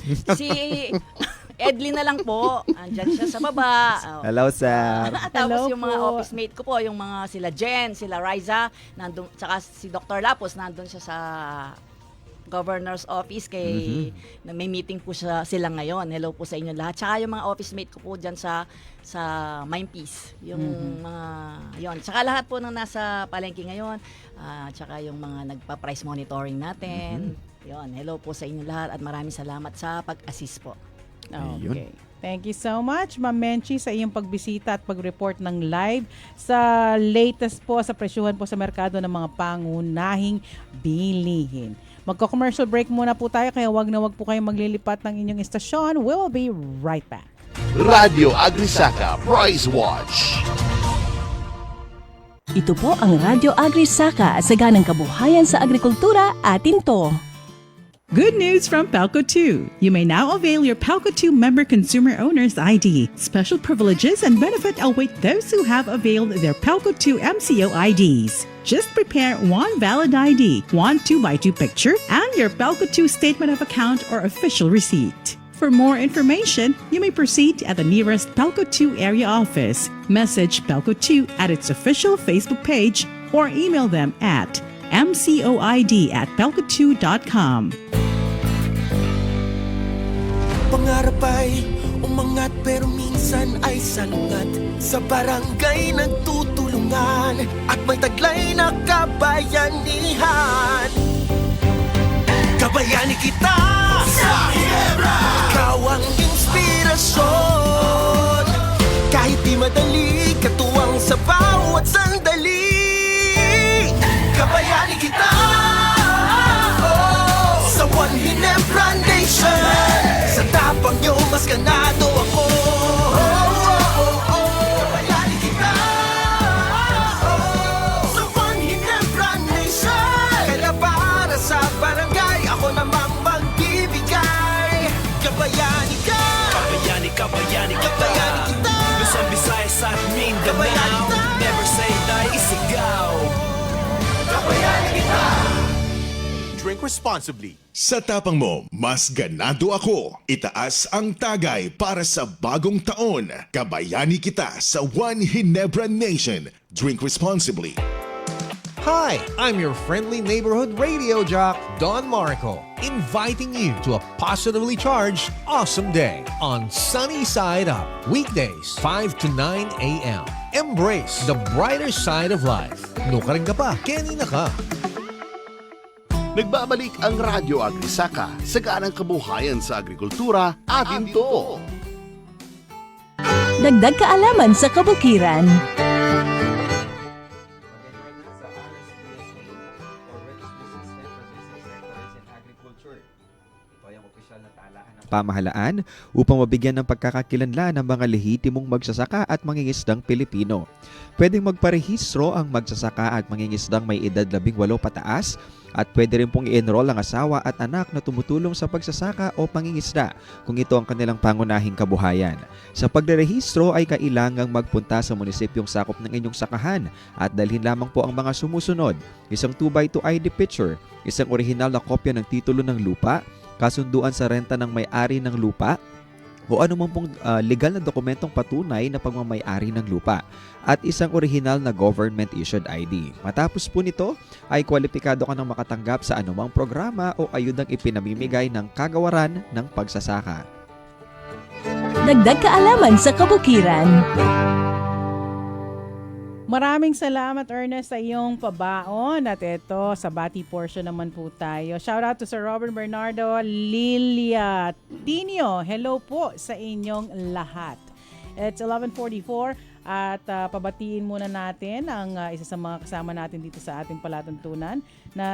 Edlin na lang po. Andyan siya sa baba. Hello, sir. Tapos Hello yung mga po. office mate ko po, yung mga sila Jen, sila Riza, nandun, tsaka si Dr. Lapos, nandun siya sa governor's office na may meeting po sila ngayon. Hello po sa inyo lahat. Tsaka yung mga office mate ko po dyan sa Mindpeace. Yung mga, yon. Tsaka lahat po nang nasa palengke ngayon. Tsaka yung mga nagpa-price monitoring natin. Yon. Hello po sa inyo lahat at maraming salamat sa pag-assist po. Okay. Thank you so much, Ma'am Menchi, sa iyong pagbisita at pag-report ng live sa latest po sa presyuhan po sa merkado ng mga pangunahing bilihin. Magko-commercial break muna po tayo kaya wag na wag po kayong maglilipat ng inyong istasyon. We will be right back. Radio Agrisaka Price Watch. Ito po ang Radyo Agri-Saka, saganang kabuhayan sa agrikultura, atin to. Good news from Palco 2. You may now avail your Palco 2 member consumer owner's ID. Special privileges and benefit await those who have availed their Palco 2 MCO IDs. Just prepare one valid ID, one 2x2 picture, and your Palco 2 statement of account or official receipt. For more information, you may proceed at the nearest Palco 2 area office, message Palco 2 at its official Facebook page, or email them at mcoid@palco2.com. Pangarap ay umangat pero minsan ay salungat. Sa barangay nagtutulungan at may taglay na kabayanihan. Kabayani kita sa Ginebra. Ikaw ang inspirasyon. Kahit di madali, katuwang sa bawat sandali. Kabayani kita sa One Ginebra Nation. Sa tapang nyo, mas ganado ako. Kabayani kita sa One Ginebra Nation. Kaya para sa barangay, ako namang magbibigay. Kabayani ka. Kabayani, kabayani, kabayani kita. Luzon, Visayas at Mindanao. Never say die, isigaw. Kabayani kita. Drink responsibly. Sa tapang mo, mas ganado ako. Itaas ang tagay para sa bagong taon. Kabayani kita sa One Ginebra Nation. Drink responsibly. Hi, I'm your friendly neighborhood radio jock, Don Marco, inviting you to a positively charged, awesome day on Sunny Side Up, weekdays 5 to 9 a.m. Embrace the brighter side of life. Nuka rin ka pa, Kenny na ka. Nagbabalik ang Radyo Agrisaka, saganang kabuhayan sa agrikultura, atin to. Dagdag kaalaman sa kabukiran. Pamahalaan upang mabigyan ng pagkakakilanlan ng mga lehitimong magsasaka at mangingisdang Pilipino. Pwedeng magparehistro ang magsasaka at mangingisdang may edad 18 pataas at pwede rin pong i-enroll ang asawa at anak na tumutulong sa pagsasaka o pangingisda kung ito ang kanilang pangunahing kabuhayan. Sa pagrerehistro ay kailangang magpunta sa munisipyong sakop ng inyong sakahan at dalhin lamang po ang mga sumusunod: isang 2x2 ID picture, isang orihinal na kopya ng titulo ng lupa, kasunduan sa renta ng may-ari ng lupa, o anumang pong legal na dokumentong patunay na pagmamay-ari ng lupa, at isang orihinal na government-issued ID. Matapos po nito, ay kwalipikado ka ng makatanggap sa anumang programa o ayudang ipinamimigay ng kagawaran ng pagsasaka. Dagdag kaalaman sa kabukiran. Maraming salamat, Ernest, sa iyong pabaon. At ito, sa bati portion naman po tayo. Shout out to Sir Robert Bernardo Lilia Tinio. Hello po sa inyong lahat. It's 11:44 at pabatiin muna natin ang isa sa mga kasama natin dito sa ating palatuntunan na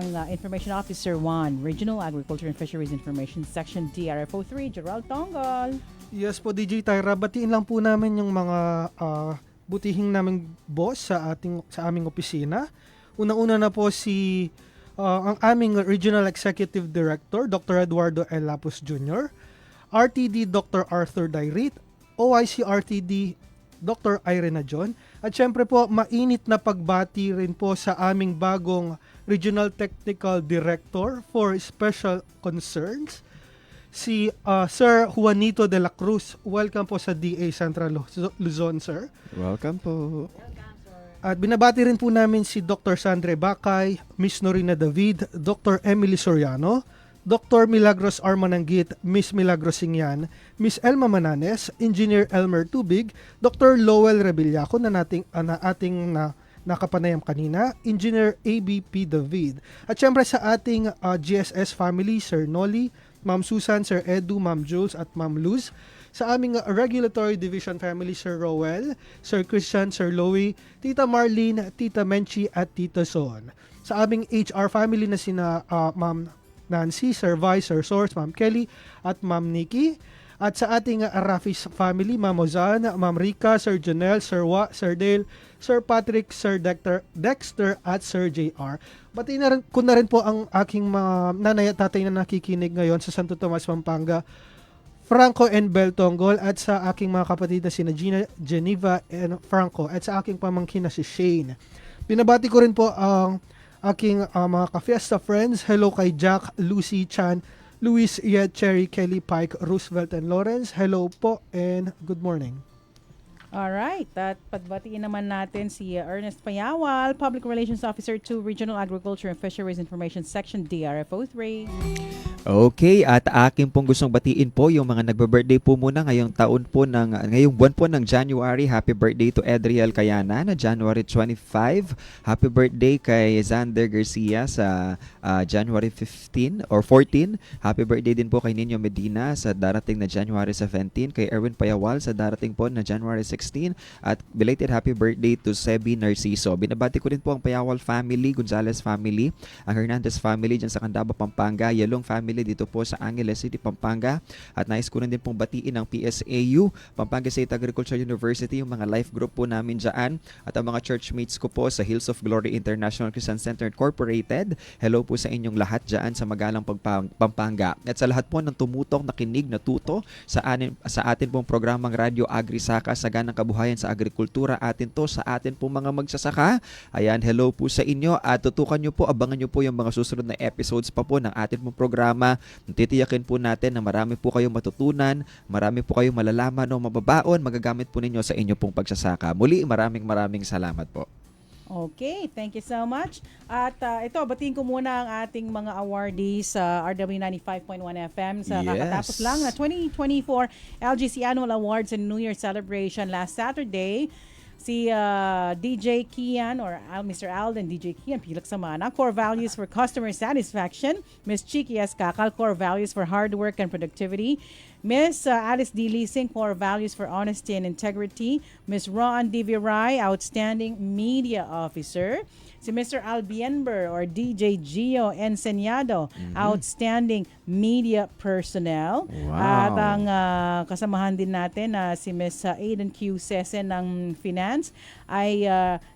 ang Information Officer 1, Regional Agriculture and Fisheries Information Section DRFO 3, Gerald Tongol. Yes po, DJ Tyra. Batiin lang po namin yung mga butihing naming boss sa aming opisina. Unang-una na po si ang aming Regional Executive Director, Dr. Eduardo L. Lapus Jr., RTD Dr. Arthur Dairit, OIC RTD Dr. Irene John, at syempre po mainit na pagbati rin po sa aming bagong Regional Technical Director for Special Concerns, si Sir Juanito de la Cruz. Welcome po sa DA Central Luzon, sir. Welcome po. At binabati rin po namin si Dr. Sandre Bacay, Miss Norina David, Dr. Emily Soriano, Dr. Milagros Armananggit, Miss Milagros Singyan, Miss Elma Mananes, Engineer Elmer Tubig, Dr. Lowell Rebillaco na ating nakapanayam kanina, Engineer ABP David. At syempre sa ating GSS family, Sir Noli, Ma'am Susan, Sir Edu, Ma'am Jules at Ma'am Luz. Sa aming Regulatory Division family, Sir Rowell, Sir Christian, Sir Louie, Tita Marlene, Tita Menchi at Tita Son. Sa aming HR family na sina Ma'am Nancy, Sir Vice, Sir Source, Ma'am Kelly at Ma'am Nikki. At sa ating Rafis family, Ma'am Ozan, Ma'am Rika, Sir Janelle, Sir Wa, Sir Dale, Sir Patrick, Sir Dexter at Sir JR. Batiin na rin, ko na rin po ang aking mga nanay at tatay na nakikinig ngayon sa Santo Tomas, Pampanga, Franco and Beltonggol, at sa aking mga kapatid na sina Gina, Geneva and Franco, at sa aking pamangkin na si Shane. Binabati ko rin po ang aking mga ka-fiesta friends. Hello kay Jack, Lucy, Chan, Luis, Yed, Cherry, Kelly, Pike, Roosevelt, and Lawrence. Hello po and good morning. Alright, at pagbatiin naman natin si Ernest Payawal, Public Relations Officer to Regional Agriculture and Fisheries Information Section, DRFO 3. Okay, at akin pong gustong batiin po yung mga nagbe-birthday po muna ngayong buwan po ng January. Happy birthday to Edriel Kayana na January 25. Happy birthday kay Xander Garcia sa January 15 or 14. Happy birthday din po kay Nino Medina sa darating na January 17. Kay Erwin Payawal sa darating po na January 16. At belated happy birthday to Sebi Narciso. Binabati ko din po ang Payawal family, Gonzales family, ang Hernandez family dyan sa Candaba, Pampanga, Yalong family dito po sa Angeles City, Pampanga. At nais ko din pong batiin ang PSAU, Pampanga State Agricultural University, yung mga life group po namin dyan. At ang mga churchmates ko po sa Hills of Glory International Christian Center Incorporated. Hello po sa inyong lahat dyan sa Magalang Pampanga. At sa lahat po ng tumutok, nakinig, natuto sa atin pong programang Radyo Agri-Saka, Saganang Kabuhayan sa Agrikultura, atin to sa atin po mga magsasaka. Ayan, hello po sa inyo at tutukan nyo po, abangan nyo po yung mga susunod na episodes pa po ng atin pong programa. Titiyakin po natin na marami po kayong matutunan, marami po kayong malalaman o mababaon, magagamit po ninyo sa inyo pong pagsasaka. Muli, maraming salamat po. Okay, thank you so much. At ito, batiin ko muna ang ating mga awardees sa RW 95.1 FM sa kakatapos lang na 2024 LGC Annual Awards and New Year Celebration last Saturday. Si DJ Kian or Mr. Alden DJ Kian Pilak Samana, Core Values for Customer Satisfaction. Miss Chiki Escacal, Core Values for Hard Work and Productivity. Miss Alice D. Leasing, Core Values for Honesty and Integrity. Miss Ron D. Viray, Outstanding Media Officer. Si Mr. Albienber or DJ Gio Enseñado, Outstanding Media Personnel. Wow. At ang kasamahan din natin na si Miss Aiden Q. Sesen ng Finance ay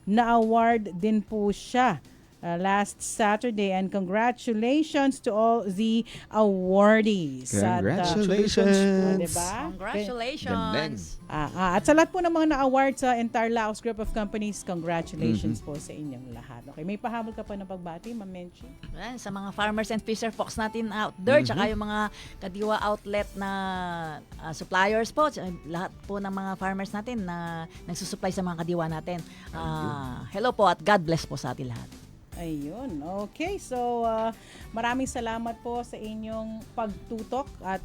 na-award din po siya last Saturday, and congratulations to all the awardees. Congratulations. Diba? Congratulations. At sa lahat po ng mga na-award sa entire Laos Group of Companies, congratulations po sa inyong lahat. Okay, may pahabol ka pa na pagbati, Ma'am Menchi? Sa mga farmers and fisher folks natin out there, tsaka yung mga Kadiwa outlet na suppliers po, lahat po ng mga farmers natin na nagsusupply sa mga Kadiwa natin. Hello po at God bless po sa atin lahat. Ayun. Okay. So, maraming salamat po sa inyong pagtutok at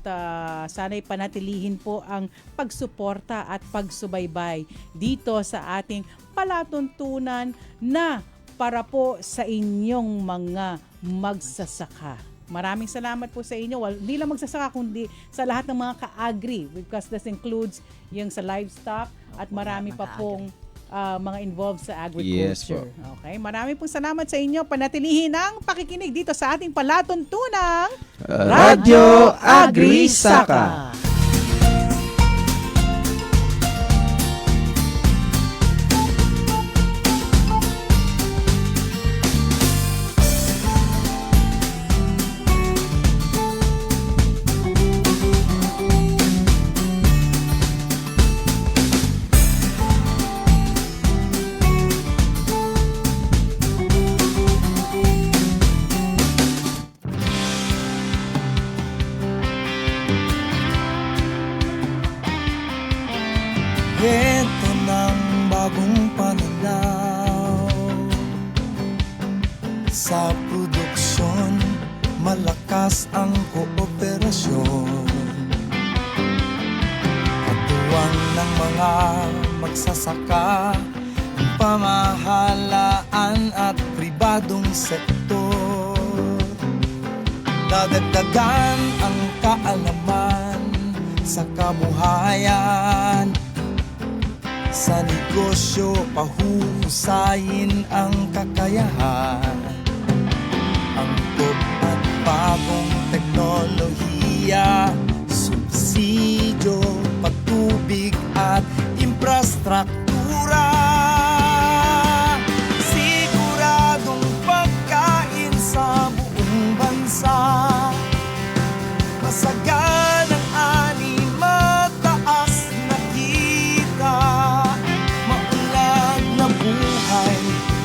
sana'y panatilihin po ang pagsuporta at pagsubaybay dito sa ating palatuntunan na para po sa inyong mga magsasaka. Maraming salamat po sa inyo. Hindi lang magsasaka kundi sa lahat ng mga ka-agri, because this includes yung sa livestock at marami pa pong mga involved sa agriculture. Yes, okay, maraming pong salamat sa inyo. Panatilihin ang pakikinig dito sa ating palatuntunang Radyo Agri-Saka. kwento ng bagong pananaw. Sa produksyon, malakas ang kooperasyon. Katuwang ng mga magsasaka, ang pamahalaan at pribadong sektor. Dadagdagan ang kaalaman sa kabuhayan. Sa negosyo, pahuhusayin ang kakayahan. Angkop at bagong teknolohiya, subsidyo, patubig at infrastruktura. Siguradong pagkain sa buong bansa. Masaganang ani, mataas na kita. Maunlad na buhay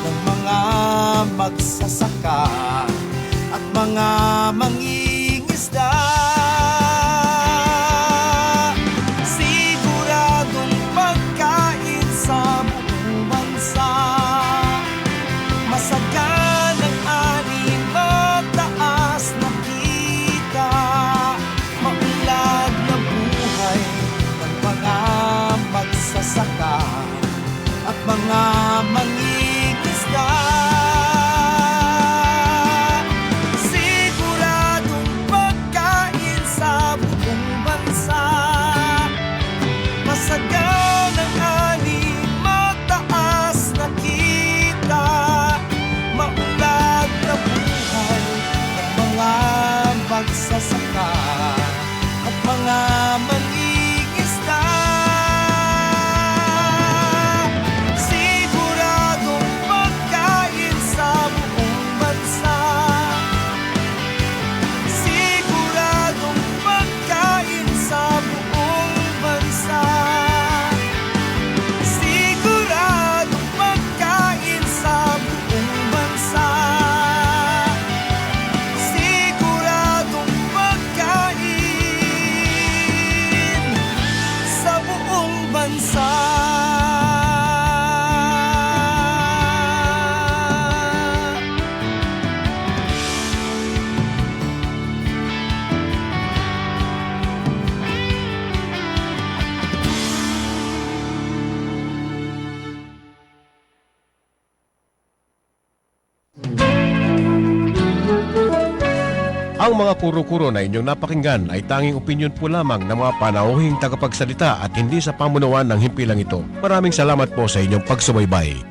ng mga magsasaka at mga mangingisda. Siguradong pagkain sa buong bansa. Masaganang ani, mataas na kita. Maunlad na buhay ng mga magsasaka at mga mangingisda. Siguradong pagkain sa buong bansa. Masaganang ani, mataas na kita. Maunlad na buhay ng mga magsasaka at mga mangingisda. Siguradong pagkain sa buong bansa. Siguradong pagkain sa buong bansa. Siguradong pagkain sa buong bansa. Siguradong pagkain sa buong bansa. Ang mga kuro-kuro na inyong napakinggan ay tanging opinyon po lamang ng mga panauhing tagapagsalita at hindi sa pamunuan ng himpilang ito. Maraming salamat po sa inyong pagsubaybay.